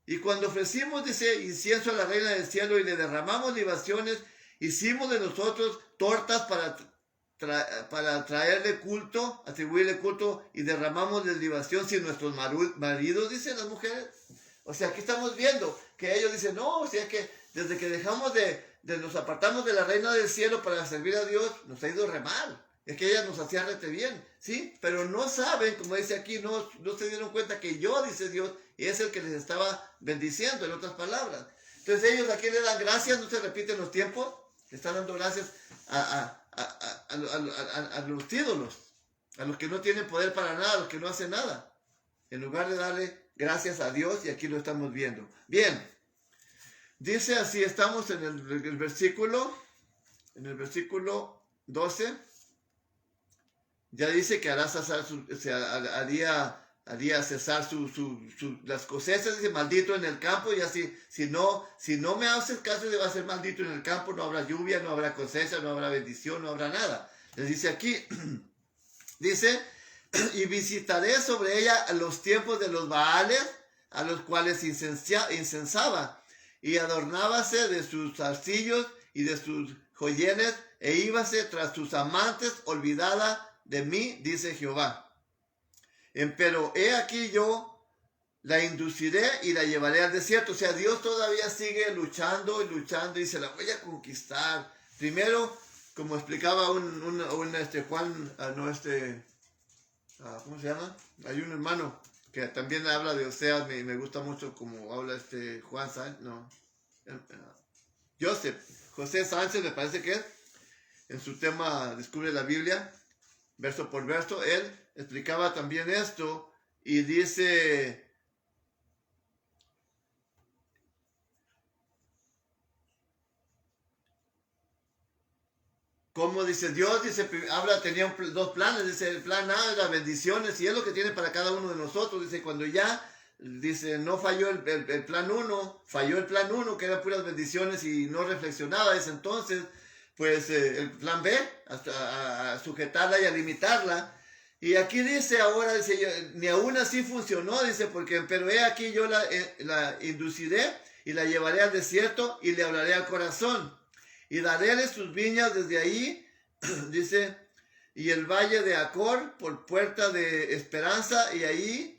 [SPEAKER 1] Y cuando ofrecimos, dice, incienso a la reina del cielo y le derramamos libaciones, hicimos de nosotros tortas para traerle culto, atribuirle culto, y derramamos de libación sin nuestros maridos, dicen las mujeres. O sea, aquí estamos viendo que ellos dicen, no, o sea que desde que dejamos nos apartamos de la reina del cielo para servir a Dios, nos ha ido re mal. Es que ella nos hacía rete bien, ¿sí? Pero no saben, como dice aquí, no se dieron cuenta que yo, dice Dios, es el que les estaba bendiciendo, en otras palabras. Entonces ellos aquí le dan gracias, no se repiten los tiempos, le están dando gracias a los ídolos, a los que no tienen poder para nada, a los que no hacen nada, en lugar de darle gracias a Dios, y aquí lo estamos viendo. Bien, dice así, estamos en el versículo 12, ya dice que haría cesar las cosechas, dice, maldito en el campo, y así, si no me haces caso, va a ser maldito en el campo, no habrá lluvia, no habrá cosecha, no habrá bendición, no habrá nada. Les dice aquí, dice, y visitaré sobre ella los tiempos de los Baales, a los cuales incensaba, y adornábase de sus arcillos y de sus joyeles, e íbase tras sus amantes, olvidada de mí, dice Jehová. Pero he aquí yo la induciré y la llevaré al desierto. O sea, Dios todavía sigue luchando y luchando y se la voy a conquistar. Primero, como explicaba Juan, ¿cómo se llama? Hay un hermano que también habla de Oseas, me gusta mucho como habla Juan Sánchez, José Sánchez me parece que es, en su tema Descubre la Biblia, verso por verso, él explicaba también esto y dice, como dice Dios, tenía dos planes, dice, el plan A era bendiciones y es lo que tiene para cada uno de nosotros, dice, cuando ya, dice, no falló el plan 1, falló el plan 1, que eran puras bendiciones y no reflexionaba, dice, entonces, pues el plan B, hasta a sujetarla y a limitarla. Y aquí dice ahora, dice, ni aún así funcionó, dice, pero he aquí yo la induciré y la llevaré al desierto y le hablaré al corazón. Y daréle sus viñas desde ahí, dice, y el valle de Acor por puerta de esperanza, y ahí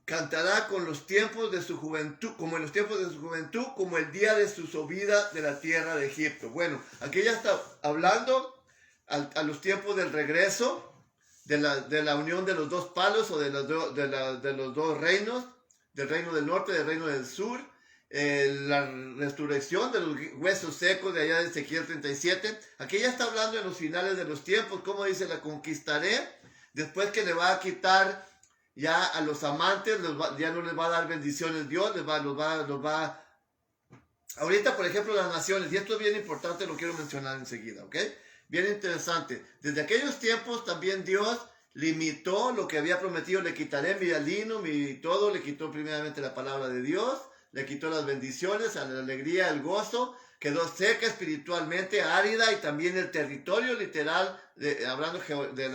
[SPEAKER 1] cantará con los tiempos de su juventud, como en los tiempos de su juventud, como el día de su subida de la tierra de Egipto. Bueno, aquí ya está hablando a los tiempos del regreso, de la unión de los dos palos, o de los dos reinos, del reino del norte, del reino del sur, la resurrección de los huesos secos de allá de Ezequiel 37. Aquí ya está hablando en los finales de los tiempos, como dice, la conquistaré, después que le va a quitar ya a los amantes, ya no les va a dar bendiciones Dios, los va. Ahorita, por ejemplo, las naciones, y esto es bien importante, lo quiero mencionar enseguida, ¿ok? Bien interesante. Desde aquellos tiempos también Dios limitó lo que había prometido, le quitaré mi lino, todo, le quitó primeramente la palabra de Dios, le quitó las bendiciones, la alegría, el gozo, quedó seca espiritualmente, árida, y también el territorio literal, hablando del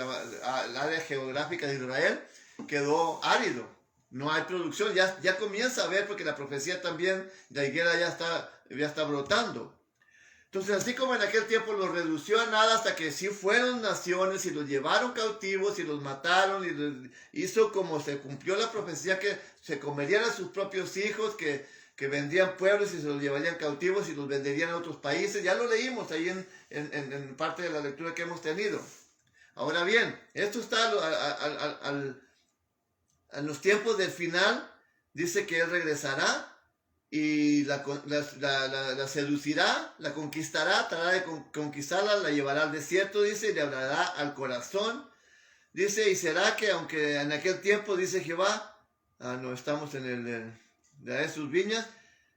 [SPEAKER 1] área geográfica de Israel, quedó árido. No hay producción, ya comienza a ver, porque la profecía también, la higuera ya está brotando. Entonces, así como en aquel tiempo los redució a nada, hasta que sí fueron naciones y los llevaron cautivos y los mataron, y los hizo como se cumplió la profecía, que se comerían a sus propios hijos, que vendían pueblos y se los llevarían cautivos y los venderían a otros países. Ya lo leímos ahí en parte de la lectura que hemos tenido. Ahora bien, esto está en los tiempos del final, dice que él regresará y la seducirá, la conquistará, tratará de conquistarla, la llevará al desierto, dice, y le hablará al corazón. Dice, y será que aunque en aquel tiempo, dice Jehová, no estamos en de sus viñas,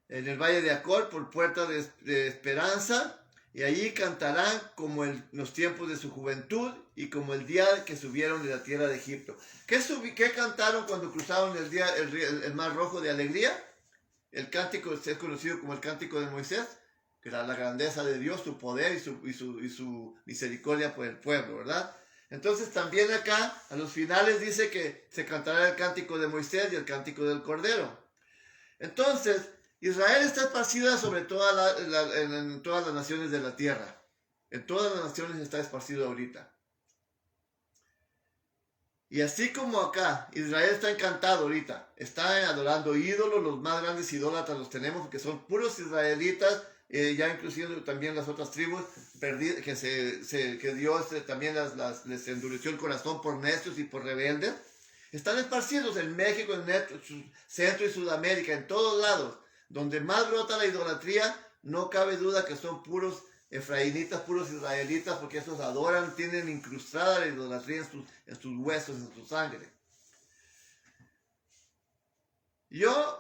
[SPEAKER 1] en el valle de Acor, por puerta de esperanza, y allí cantarán como en los tiempos de su juventud y como el día que subieron de la tierra de Egipto. ¿Qué cantaron cuando cruzaron el mar rojo de alegría? El cántico es conocido como el cántico de Moisés, que era la grandeza de Dios, su poder y su misericordia por el pueblo, ¿verdad? Entonces también acá, a los finales dice que se cantará el cántico de Moisés y el cántico del Cordero. Entonces, Israel está esparcida sobre en todas las naciones de la tierra. En todas las naciones está esparcido ahorita. Y así como acá, Israel está encantado ahorita, está adorando ídolos, los más grandes idólatras los tenemos, porque son puros israelitas, ya inclusive también las otras tribus, que Dios también les endureció el corazón por necios y por rebeldes. Están esparcidos en México, en Centro y Sudamérica, en todos lados. Donde más brota la idolatría, no cabe duda que son puros efraínitas, puros israelitas, porque esos adoran, tienen incrustada la idolatría en sus huesos, en su sangre. Yo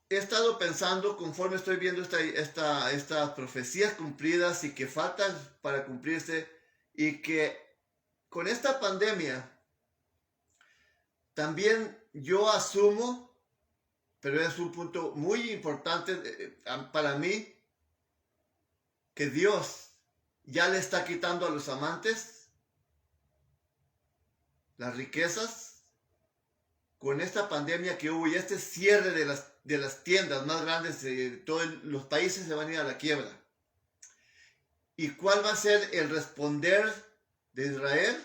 [SPEAKER 1] he estado pensando, conforme estoy viendo estas profecías cumplidas y que faltan para cumplirse, y que con esta pandemia, también yo asumo, pero es un punto muy importante para mí, que Dios ya le está quitando a los amantes las riquezas con esta pandemia que hubo y este cierre de las tiendas más grandes de todos los países se van a ir a la quiebra. ¿Y cuál va a ser el responder de Israel?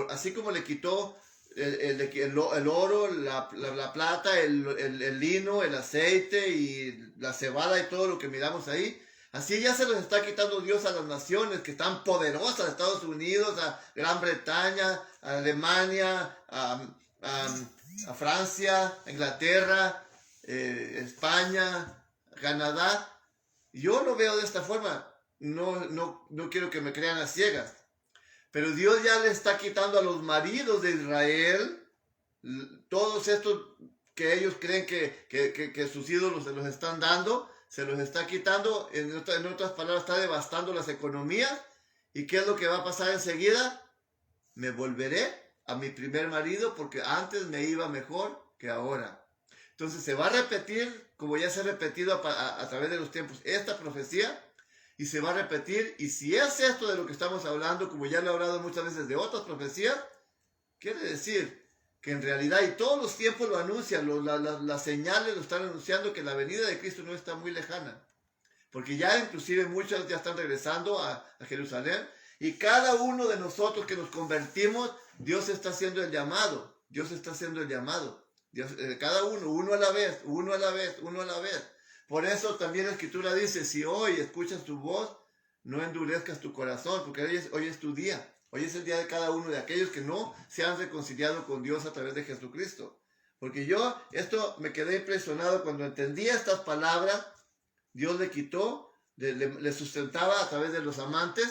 [SPEAKER 1] Así como le quitó el oro, la plata, el lino, el aceite y la cebada y todo lo que miramos ahí. Así ya se los está quitando Dios a las naciones que están poderosas, a Estados Unidos, a Gran Bretaña, a Alemania, a Francia, a Inglaterra, España, Canadá. Yo lo veo de esta forma. No quiero que me crean a ciegas. Pero Dios ya le está quitando a los maridos de Israel todos estos que ellos creen que sus ídolos se los están dando. Se los está quitando, en otras palabras, está devastando las economías. ¿Y qué es lo que va a pasar enseguida? Me volveré a mi primer marido porque antes me iba mejor que ahora. Entonces se va a repetir, como ya se ha repetido a través de los tiempos, esta profecía, y se va a repetir. Y si es esto de lo que estamos hablando, como ya lo he hablado muchas veces de otras profecías, quiere decir que en realidad, y todos los tiempos lo anuncian, las señales lo están anunciando, que la venida de Cristo no está muy lejana. Porque ya inclusive muchos ya están regresando a Jerusalén, y cada uno de nosotros que nos convertimos, Dios está haciendo el llamado. Dios está haciendo el llamado. Cada uno a la vez, uno a la vez, uno a la vez. Por eso también la Escritura dice, si hoy escuchas tu voz, no endurezcas tu corazón, porque hoy es tu día. Hoy es el día de cada uno de aquellos que no se han reconciliado con Dios a través de Jesucristo. Porque esto me quedé impresionado cuando entendí estas palabras. Dios le quitó, le sustentaba a través de los amantes,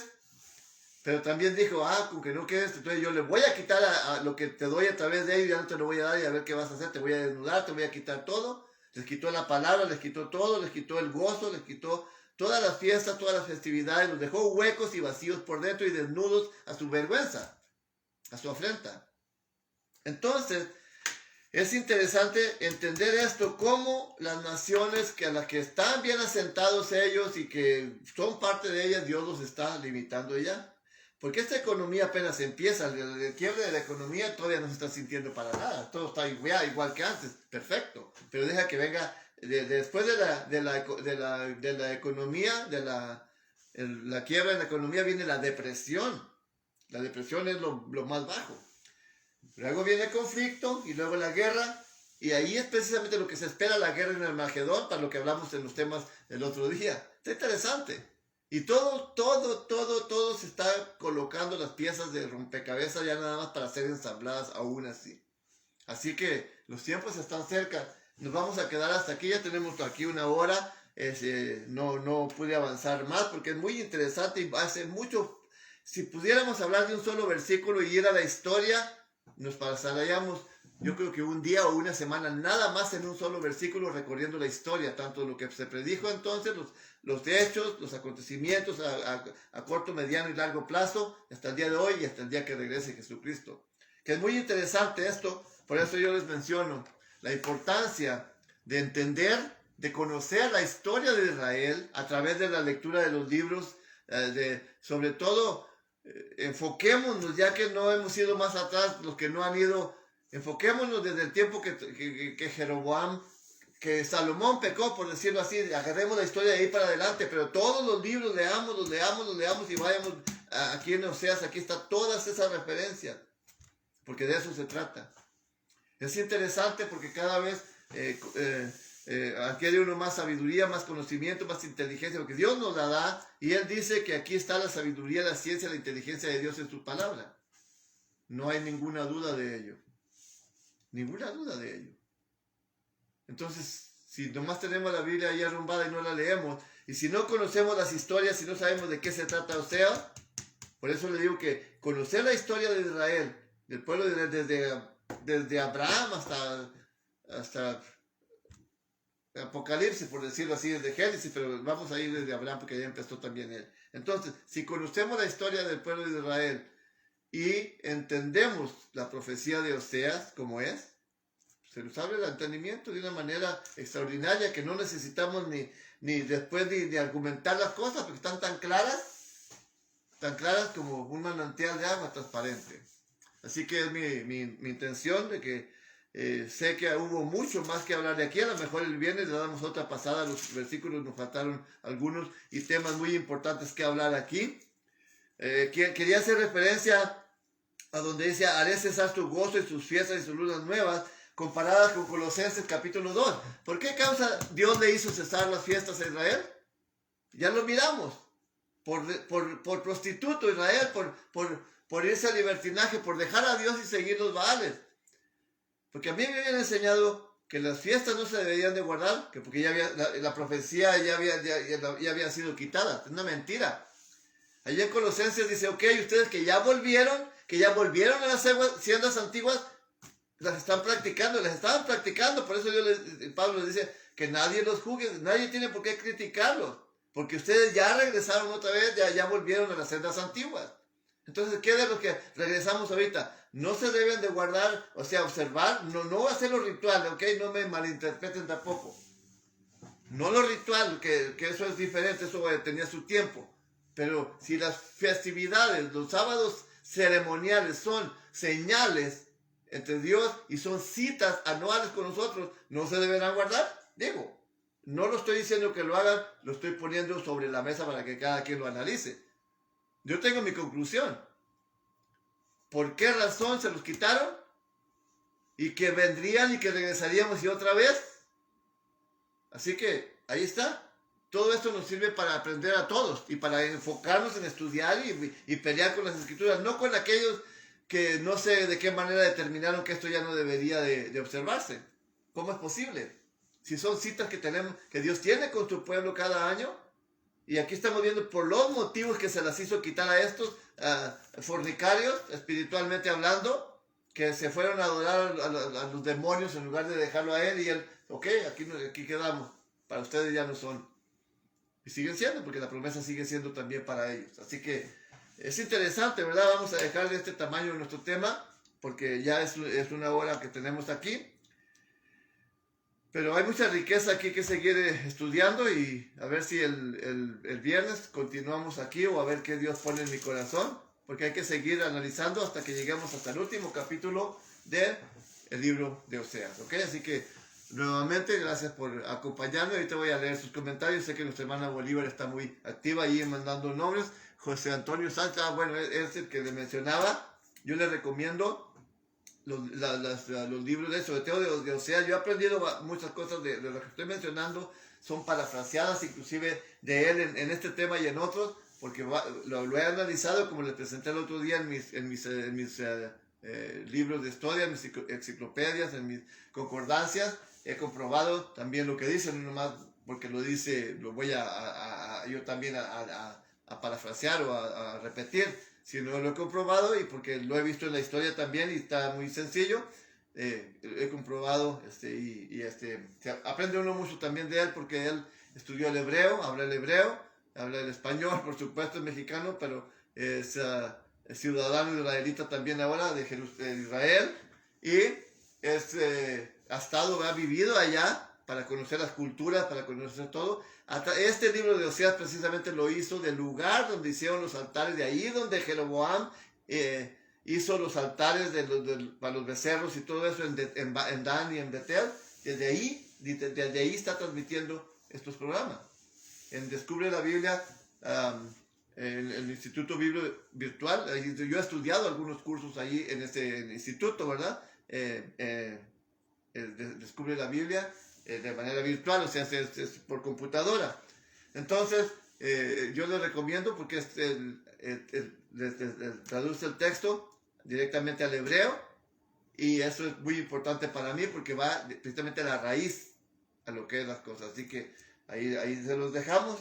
[SPEAKER 1] pero también dijo, con que no quedes, entonces yo le voy a quitar a lo que te doy a través de ellos, ya no te lo voy a dar y a ver qué vas a hacer, te voy a desnudar, te voy a quitar todo. Les quitó la palabra, les quitó todo, les quitó el gozo, les quitó todas las fiestas, todas las festividades, los dejó huecos y vacíos por dentro y desnudos a su vergüenza, a su afrenta. Entonces, es interesante entender esto, cómo las naciones a las que están bien asentados ellos y que son parte de ellas, Dios los está limitando ya. Porque esta economía apenas empieza, el quiebre de la economía todavía no se está sintiendo para nada, todo está igual que antes, perfecto, pero deja que venga, después de la economía, la quiebra de la economía viene la depresión es lo más bajo, luego viene el conflicto y luego la guerra, y ahí es precisamente lo que se espera, la guerra en el Armagedón, para lo que hablamos en los temas del otro día, está interesante. Y todo se está colocando las piezas de rompecabezas ya nada más para ser ensambladas aún así. Así que los tiempos están cerca. Nos vamos a quedar hasta aquí. Ya tenemos aquí una hora. No pude avanzar más porque es muy interesante y hace mucho. Si pudiéramos hablar de un solo versículo y ir a la historia, nos pasaríamos yo creo que un día o una semana, nada más en un solo versículo, recorriendo la historia, tanto lo que se predijo entonces, los hechos, los acontecimientos a corto, mediano y largo plazo, hasta el día de hoy y hasta el día que regrese Jesucristo. Que es muy interesante esto, por eso yo les menciono la importancia de entender, de conocer la historia de Israel a través de la lectura de los libros, sobre todo, enfoquémonos, ya que no hemos ido más atrás, los que no han ido, enfoquémonos desde el tiempo que Jeroboam, que Salomón pecó, por decirlo así, agarremos la historia de ahí para adelante, pero todos los libros los leamos y vayamos aquí en Oseas, aquí está todas esas referencias, porque de eso se trata. Es interesante porque cada vez adquiere uno más sabiduría, más conocimiento, más inteligencia, porque Dios nos la da, y Él dice que aquí está la sabiduría, la ciencia, la inteligencia de Dios en su palabra. No hay ninguna duda de ello. Ninguna duda de ello. Entonces, si nomás tenemos la Biblia ahí arrumbada y no la leemos, y si no conocemos las historias, si no sabemos de qué se trata Oseas, por eso le digo que conocer la historia de Israel, del pueblo de Israel, desde Abraham hasta Apocalipsis, por decirlo así, desde Génesis, pero vamos a ir desde Abraham porque ya empezó también él. Entonces, si conocemos la historia del pueblo de Israel y entendemos la profecía de Oseas como es, se nos abre el entendimiento de una manera extraordinaria que no necesitamos ni después ni argumentar las cosas porque están tan claras como un manantial de agua transparente. Así que es mi intención de que sé que hubo mucho más que hablar de aquí. A lo mejor el viernes le damos otra pasada a los versículos, nos faltaron algunos y temas muy importantes que hablar aquí. Quería hacer referencia a donde dice: haré cesar tu gozo y sus fiestas y sus lunas nuevas, comparadas con Colosenses capítulo 2. ¿Por qué causa Dios le hizo cesar las fiestas a Israel? Ya lo miramos. Por prostituto Israel, por irse al libertinaje, por dejar a Dios y seguir los Baales. Porque a mí me habían enseñado que las fiestas no se deberían de guardar, que porque ya había, la profecía ya había sido quitada. Es una mentira. Allí en Colosenses dice: ok, ustedes que ya volvieron a las haciendas antiguas, las estaban practicando. Por eso Pablo les dice que nadie los juzgue, nadie tiene por qué criticarlos, porque ustedes ya regresaron otra vez, ya volvieron a las sendas antiguas. Entonces, ¿qué de lo que regresamos ahorita? No se deben de guardar, o sea, observar, no hacer lo ritual, ¿ok? No me malinterpreten tampoco. No lo ritual, que eso es diferente, eso tenía su tiempo. Pero si las festividades, los sábados ceremoniales son señales entre Dios y son citas anuales con nosotros, ¿no se deberán guardar? Digo, no lo estoy diciendo que lo hagan, lo estoy poniendo sobre la mesa para que cada quien lo analice. Yo tengo mi conclusión. ¿Por qué razón se los quitaron? Y que vendrían y que regresaríamos y otra vez. Así que ahí está. Todo esto nos sirve para aprender a todos y para enfocarnos en estudiar y pelear con las escrituras, no con aquellos que no sé de qué manera determinaron que esto ya no debería de observarse. ¿Cómo es posible? Si son citas que Dios tiene con su pueblo cada año, y aquí estamos viendo por los motivos que se las hizo quitar a estos fornicarios, espiritualmente hablando, que se fueron a adorar a los demonios en lugar de dejarlo a él, y él, ok, aquí quedamos, para ustedes ya no son. Y siguen siendo, porque la promesa sigue siendo también para ellos. Así que es interesante, ¿verdad? Vamos a dejar de este tamaño nuestro tema, porque ya es una hora que tenemos aquí. Pero hay mucha riqueza aquí que seguir estudiando, y a ver si el viernes continuamos aquí, o a ver qué Dios pone en mi corazón, porque hay que seguir analizando hasta que lleguemos hasta el último capítulo del libro de Oseas, ¿ok? Así que nuevamente gracias por acompañarme. Ahorita voy a leer sus comentarios. Sé que nuestra hermana Bolívar está muy activa ahí mandando nombres. José Antonio Sánchez, bueno, es el que le mencionaba. Yo le recomiendo los libros sobre todo de Oseas. Yo he aprendido muchas cosas de lo que estoy mencionando, son parafraseadas inclusive de él en este tema y en otros, porque lo he analizado, como les presenté el otro día en mis libros de historia, en mis enciclopedias, en mis concordancias. He comprobado también lo que dice, no nomás porque lo dice, lo voy yo también a parafrasear o a repetir, sino lo he comprobado y porque lo he visto en la historia también, y está muy sencillo. he comprobado, se aprende uno mucho también de él, porque él estudió el hebreo, habla el español, por supuesto es mexicano, pero es ciudadano israelita también ahora de Israel, y ha vivido allá para conocer las culturas, para conocer todo. Este libro de Oseas precisamente lo hizo del lugar donde hicieron los altares, de ahí donde Jeroboam hizo los altares para los becerros y todo eso en Dan y en Betel. Desde ahí está transmitiendo estos programas. En Descubre la Biblia, el Instituto Bíblico Virtual, yo he estudiado algunos cursos ahí en ese instituto, ¿verdad? Descubre la Biblia de manera virtual, o sea, es por computadora. Entonces, yo les recomiendo porque les traduce el texto directamente al hebreo, y eso es muy importante para mí porque va precisamente a la raíz a lo que es las cosas. Así que ahí se los dejamos.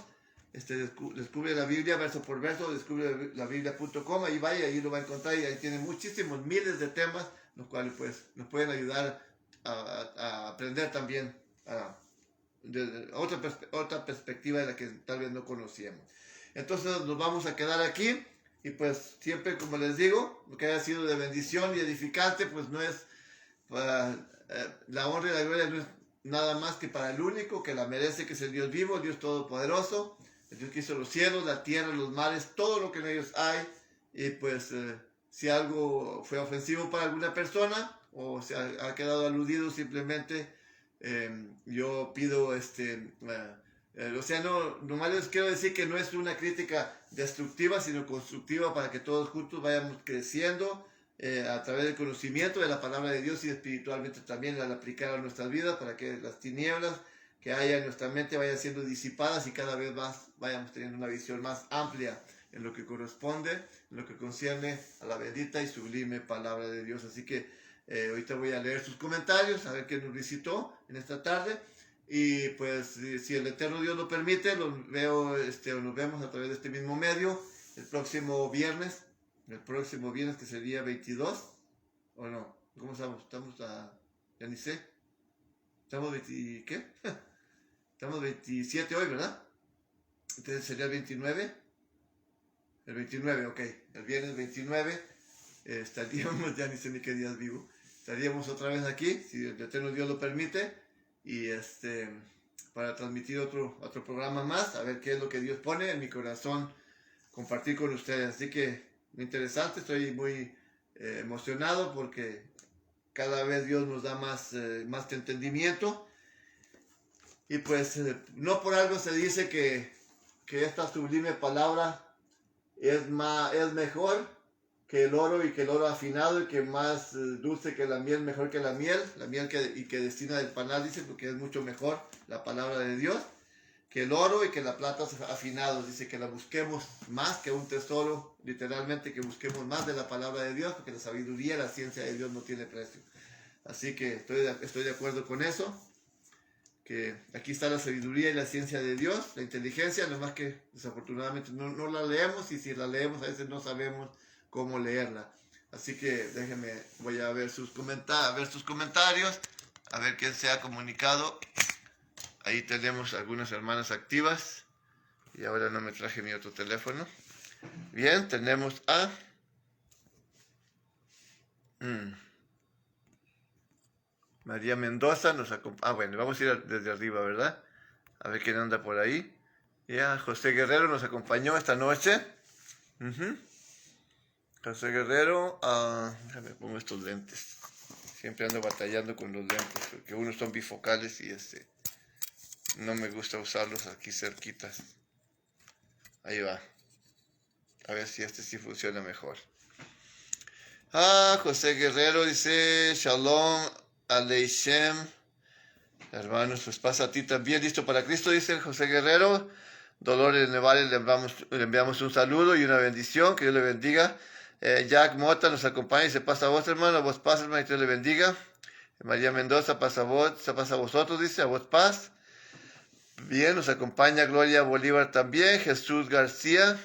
[SPEAKER 1] Descubre la Biblia verso por verso, descubrelabiblia.com, ahí vaya, ahí lo va a encontrar, y ahí tiene muchísimos, miles de temas, los cuales pues nos pueden ayudar a aprender también otra perspectiva de la que tal vez no conocíamos. Entonces nos vamos a quedar aquí, y pues siempre, como les digo, lo que haya sido de bendición y edificante, pues no es la honra y la gloria no es nada más que para el único que la merece, que es el Dios vivo, el Dios todopoderoso, el Dios que hizo los cielos, la tierra, los mares, todo lo que en ellos hay. Y pues si algo fue ofensivo para alguna persona o se ha quedado aludido, simplemente yo pido o sea, nomás les quiero decir que no es una crítica destructiva, sino constructiva, para que todos juntos vayamos creciendo a través del conocimiento de la palabra de Dios, y espiritualmente también al aplicar a nuestras vidas, para que las tinieblas que haya en nuestra mente vayan siendo disipadas, y cada vez más vayamos teniendo una visión más amplia en lo que corresponde, en lo que concierne a la bendita y sublime palabra de Dios. Así que ahorita voy a leer sus comentarios, a ver quién nos visitó en esta tarde. Y pues si el eterno Dios lo permite, nos vemos a través de este mismo medio el próximo viernes, que sería 22, ¿o no? ¿Cómo estamos? Ya ni sé. ¿Estamos 20, qué? Estamos 27 hoy, ¿verdad? Entonces sería el 29. El 29, ok. El viernes 29 estaríamos, ya ni sé ni qué días vivo, estaríamos otra vez aquí, si el eterno Dios lo permite, y para transmitir otro programa más, a ver qué es lo que Dios pone en mi corazón compartir con ustedes. Así que muy interesante, estoy muy emocionado, porque cada vez Dios nos da más entendimiento, y pues no por algo se dice que esta sublime palabra es mejor que el oro, y que el oro afinado, y que más dulce que la miel, mejor que la miel que destina del panal, dice, porque es mucho mejor la palabra de Dios que el oro y que la plata afinados. Dice que la busquemos más que un tesoro, literalmente, que busquemos más de la palabra de Dios, porque la sabiduría y la ciencia de Dios no tiene precio. Así que estoy de acuerdo con eso, que aquí está la sabiduría y la ciencia de Dios, la inteligencia, nomás que desafortunadamente no la leemos, y si la leemos a veces no sabemos cómo leerla. Así que voy a ver sus comentarios, a ver quién se ha comunicado. Ahí tenemos algunas hermanas activas, y ahora no me traje mi otro teléfono. Bien, tenemos a María Mendoza nos acompaña. Bueno, vamos a ir desde arriba, ¿verdad? A ver quién anda por ahí. Ya, José Guerrero nos acompañó esta noche. José Guerrero, déjame pongo estos lentes. Siempre ando batallando con los lentes, porque unos son bifocales y no me gusta usarlos aquí cerquitas. Ahí va. A ver si sí funciona mejor. José Guerrero dice: Shalom Aleichem. Hermanos, pues pasa a ti también. Listo para Cristo, dice José Guerrero. Dolores Nevales, le enviamos un saludo y una bendición. Que Dios le bendiga. Jack Mota nos acompaña y se pasa a vos, hermano. A vos paz, hermano, y Dios le bendiga. María Mendoza pasa a vosotros, dice, a vos paz. Bien, nos acompaña Gloria Bolívar también. Jesús García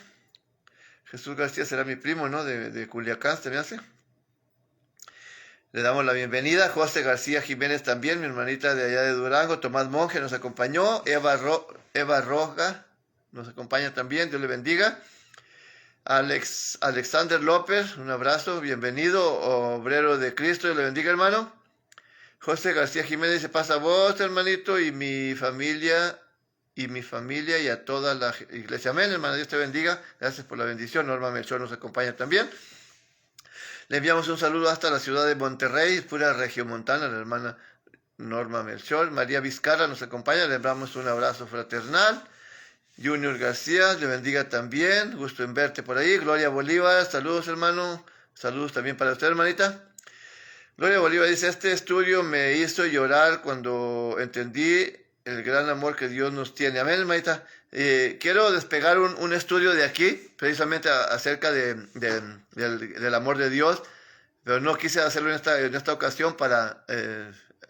[SPEAKER 1] será mi primo, ¿no? De Culiacán, ¿se me hace? Le damos la bienvenida. José García Jiménez también, mi hermanita de allá de Durango. Tomás Monge nos acompañó. Eva Roja nos acompaña también. Dios le bendiga. Alexander López, un abrazo, bienvenido. Obrero de Cristo, Dios le bendiga, hermano. José García Jiménez dice, pasa vos, hermanito, y mi familia y a toda la iglesia. Amén, hermano, Dios te bendiga. Gracias por la bendición. Norma Melchor nos acompaña también. Le enviamos un saludo hasta la ciudad de Monterrey, pura regiomontana, la hermana Norma Melchor. María Vizcarra nos acompaña, le enviamos un abrazo fraternal. Junior García, le bendiga también, gusto en verte por ahí. Gloria Bolívar, saludos hermano, saludos también para usted hermanita. Gloria Bolívar dice, este estudio me hizo llorar cuando entendí el gran amor que Dios nos tiene. Amén, hermanita. Quiero despegar un estudio de aquí, precisamente acerca del amor de Dios, pero no quise hacerlo en esta ocasión para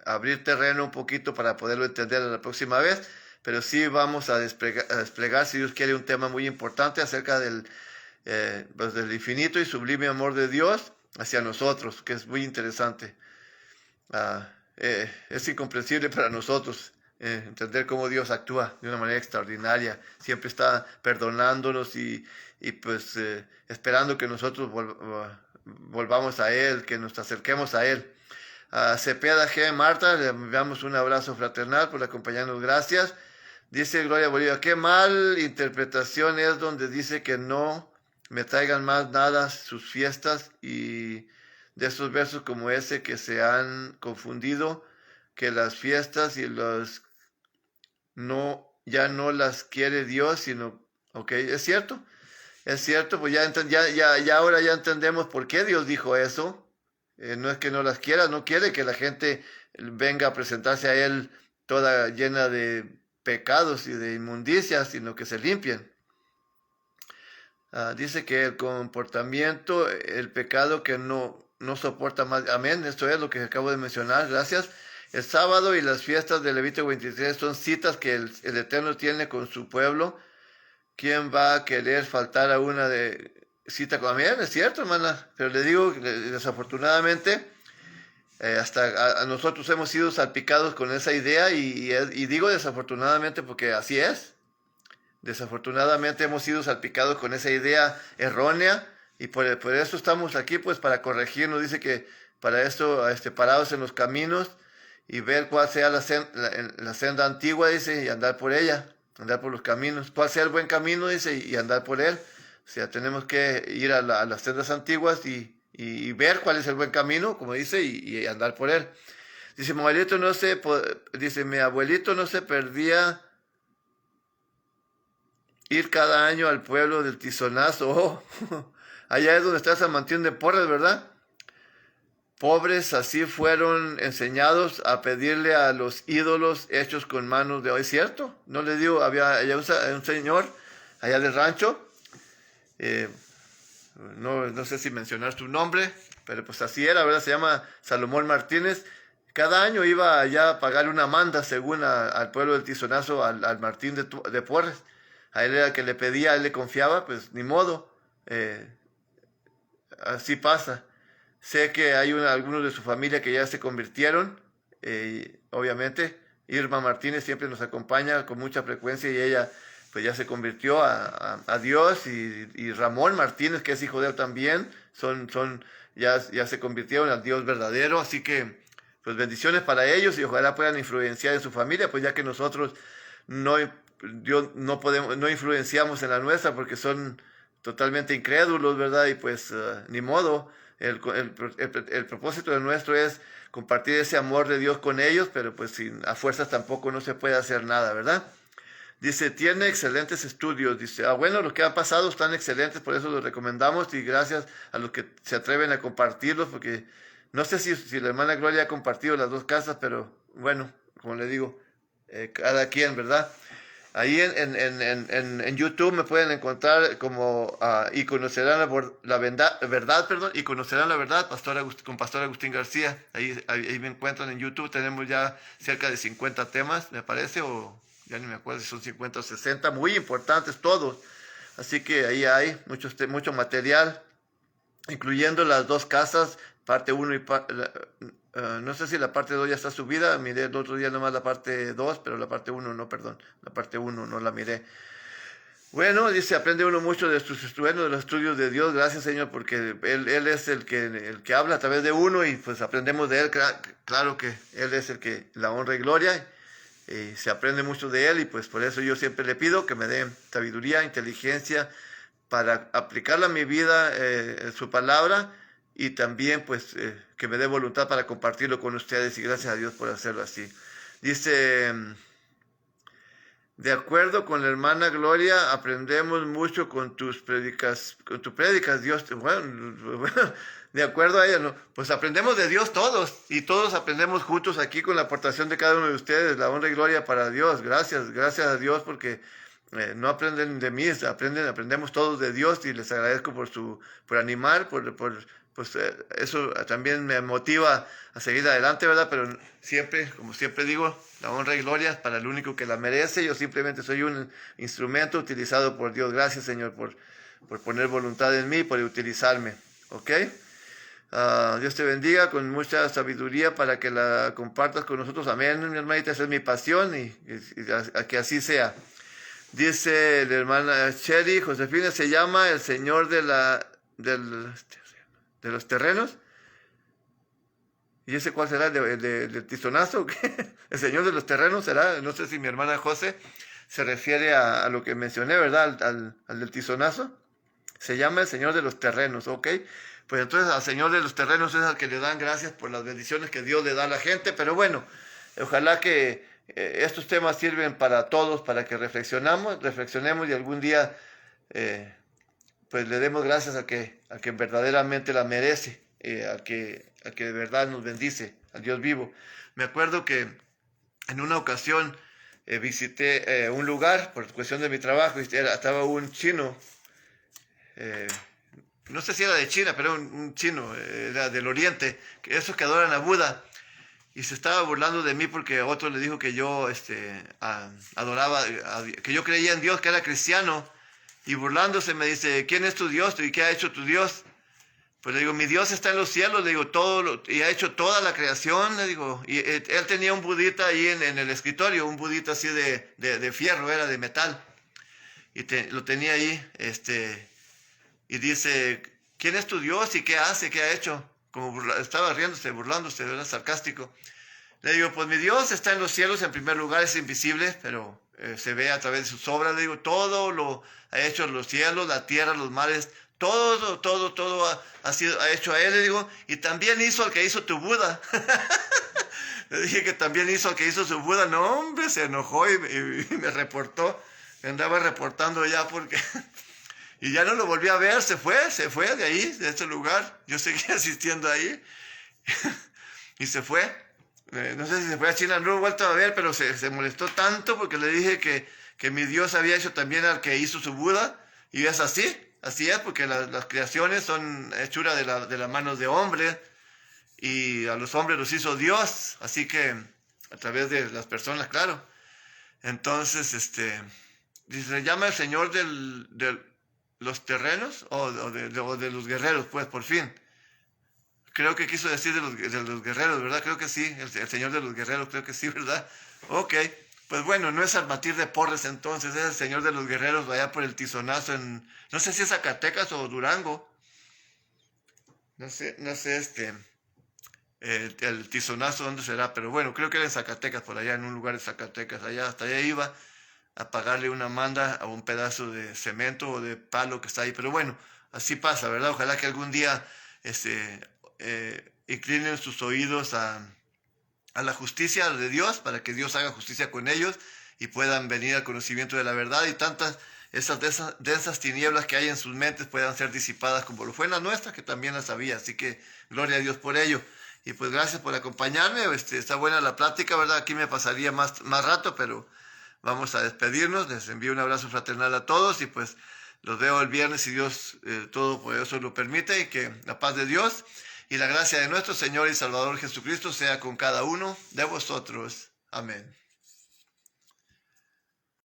[SPEAKER 1] abrir terreno un poquito para poderlo entender la próxima vez. Pero sí vamos a desplegar, si Dios quiere, un tema muy importante acerca del infinito y sublime amor de Dios hacia nosotros, que es muy interesante. Es incomprensible para nosotros entender cómo Dios actúa de una manera extraordinaria. Siempre está perdonándonos y esperando que nosotros volvamos a Él, que nos acerquemos a Él. A Cepeda G. Marta, le enviamos un abrazo fraternal por acompañarnos, gracias. Dice Gloria Bolívar, qué mal interpretación es donde dice que no me traigan más nada sus fiestas, y de esos versos como ese que se han confundido, que las fiestas y ya no las quiere Dios, sino, ok, es cierto, pues ya ahora ya entendemos por qué Dios dijo eso. No es que no las quiera, no quiere que la gente venga a presentarse a Él toda llena de pecados y de inmundicias, sino que se limpien. Dice que el comportamiento, el pecado que no soporta más. Amén, esto es lo que acabo de mencionar, gracias. El sábado y las fiestas de Levítico 23 son citas que el Eterno tiene con su pueblo. ¿Quién va a querer faltar a una de cita con Amén? Es cierto, hermana, pero le digo, desafortunadamente, hasta a nosotros hemos sido salpicados con esa idea, y digo desafortunadamente porque así es. Desafortunadamente hemos sido salpicados con esa idea errónea, y por eso estamos aquí, pues para corregirnos. Dice que para esto, parados en los caminos y ver cuál sea la senda antigua, dice, y andar por ella, andar por los caminos. Cuál sea el buen camino, dice, y andar por él. O sea, tenemos que ir a las sendas antiguas y ver cuál es el buen camino, como dice, y andar por él. Dice, mi abuelito no se perdía ir cada año al pueblo del Tizonazo. Oh, allá es donde está San Martín de Porres, ¿verdad? Pobres así fueron enseñados a pedirle a los ídolos hechos con manos de hoy, ¿cierto? No le digo, había allá un señor allá del rancho, no sé si mencionar su nombre, pero pues así era, ¿verdad? Se llama Salomón Martínez. Cada año iba allá a pagar una manda, según al pueblo del Tizonazo, al Martín de Porres. A él era el que le pedía, a él le confiaba, pues ni modo, así pasa. Sé que hay algunos de su familia que ya se convirtieron, obviamente. Irma Martínez siempre nos acompaña con mucha frecuencia, y ella pues ya se convirtió a Dios, y Ramón Martínez, que es hijo de él también, ya se convirtieron al Dios verdadero. Así que pues bendiciones para ellos, y ojalá puedan influenciar en su familia, pues ya que nosotros no influenciamos en la nuestra porque son totalmente incrédulos, ¿verdad? Y pues ni modo. El propósito de nuestro es compartir ese amor de Dios con ellos, pero pues a fuerzas tampoco no se puede hacer nada, ¿verdad? Dice, tiene excelentes estudios. Dice, bueno, los que han pasado están excelentes, por eso los recomendamos, y gracias a los que se atreven a compartirlos, porque no sé si la hermana Gloria ha compartido las dos casas, pero bueno, como le digo, cada quien, ¿verdad? Ahí en YouTube me pueden encontrar como y conocerán la verdad, y conocerán la verdad, con Pastor Agustín García. Ahí me encuentran en YouTube. Tenemos ya cerca de 50 temas, me parece, o ya ni me acuerdo si son 50 o 60, muy importantes todos. Así que ahí hay mucho material, incluyendo las dos casas parte 1 y no sé si la parte 2 ya está subida, miré el otro día nomás la parte 2, pero la parte 1 no, perdón, la parte 1 no la miré. Bueno, dice, aprende uno mucho de de los estudios de Dios, gracias Señor, porque Él es el que habla a través de uno y pues aprendemos de Él, claro que Él es el que la honra y gloria, y se aprende mucho de Él y pues por eso yo siempre le pido que me dé sabiduría, inteligencia para aplicarla a mi vida, su palabra, y también pues que me dé voluntad para compartirlo con ustedes y gracias a Dios por hacerlo así. Dice... De acuerdo con la hermana Gloria, aprendemos mucho con tus prédicas, Dios, bueno, de acuerdo a ella, ¿no? Pues aprendemos de Dios todos, y todos aprendemos juntos aquí con la aportación de cada uno de ustedes, la honra y gloria para Dios, gracias a Dios porque no aprenden de mí, aprendemos todos de Dios y les agradezco por animar, pues eso también me motiva a seguir adelante, ¿verdad? Pero siempre, como siempre digo, la honra y gloria es para el único que la merece. Yo simplemente soy un instrumento utilizado por Dios. Gracias, Señor, por poner voluntad en mí, por utilizarme. ¿Ok? Dios te bendiga con mucha sabiduría para que la compartas con nosotros. Amén, mi hermanita, esa es mi pasión y que así sea. Dice la hermana Sherry, Josefina se llama el Señor de los terrenos. ¿Y ese cuál será? ¿Del tizonazo? ¿El Señor de los terrenos será? No sé si mi hermana José se refiere a lo que mencioné, ¿verdad? Al del tizonazo. Se llama el Señor de los terrenos, ¿ok? Pues entonces al Señor de los terrenos es al que le dan gracias por las bendiciones que Dios le da a la gente. Pero bueno, ojalá que estos temas sirven para todos, para que reflexionemos y algún día pues le demos gracias a que verdaderamente la merece, a que de verdad nos bendice, al Dios vivo. Me acuerdo que en una ocasión visité un lugar por cuestión de mi trabajo y estaba un chino, no sé si era de China, pero un chino, era del Oriente, esos que adoran a Buda, y se estaba burlando de mí porque otro le dijo que yo adoraba, que yo creía en Dios, que era cristiano, y burlándose me dice, ¿quién es tu Dios y qué ha hecho tu Dios? Pues le digo, mi Dios está en los cielos, le digo, y ha hecho toda la creación, le digo, y él tenía un budita ahí en el escritorio, un budita así de fierro, era de metal, y lo tenía ahí, y dice, ¿quién es tu Dios y qué hace, qué ha hecho? Como estaba riéndose, burlándose, era sarcástico. Le digo, pues mi Dios está en los cielos, en primer lugar es invisible, pero se ve a través de sus obras. Le digo, todo lo ha hecho los cielos, la tierra, los mares, todo ha hecho a él, le digo, y también hizo al que hizo tu Buda. Le dije que también hizo al que hizo su Buda. No, hombre, se enojó y me reportó, me andaba reportando ya porque... Y ya no lo volví a ver, se fue de ahí, de este lugar. Yo seguía asistiendo ahí. Y se fue. No sé si se fue a China, no lo he vuelto a ver, pero se molestó tanto porque le dije que mi Dios había hecho también al que hizo su Buda. Y es así es, porque las creaciones son hechuras de las manos de hombres. Y a los hombres los hizo Dios. Así que a través de las personas, claro. Entonces, dice, se llama el Señor de los terrenos o de los guerreros, pues, por fin. Creo que quiso decir de los guerreros, ¿verdad? Creo que sí, el Señor de los guerreros, creo que sí, ¿verdad? Ok, pues bueno, no es Armatir de Porres entonces, es el Señor de los guerreros allá por el Tizonazo no sé si es Zacatecas o Durango. No sé, el Tizonazo dónde será, pero bueno, creo que era en Zacatecas, por allá en un lugar de Zacatecas, hasta allá iba a pagarle una manda a un pedazo de cemento o de palo que está ahí. Pero bueno, así pasa, ¿verdad? Ojalá que algún día inclinen sus oídos a la justicia de Dios, para que Dios haga justicia con ellos y puedan venir al conocimiento de la verdad y tantas esas densas tinieblas que hay en sus mentes puedan ser disipadas como lo fue en la nuestra, que también las había. Así que gloria a Dios por ello. Y pues gracias por acompañarme. Está buena la plática, ¿verdad? Aquí me pasaría más rato, pero vamos a despedirnos. Les envío un abrazo fraternal a todos y pues los veo el viernes si Dios Todopoderoso lo permite, y que la paz de Dios y la gracia de nuestro Señor y Salvador Jesucristo sea con cada uno de vosotros. Amén.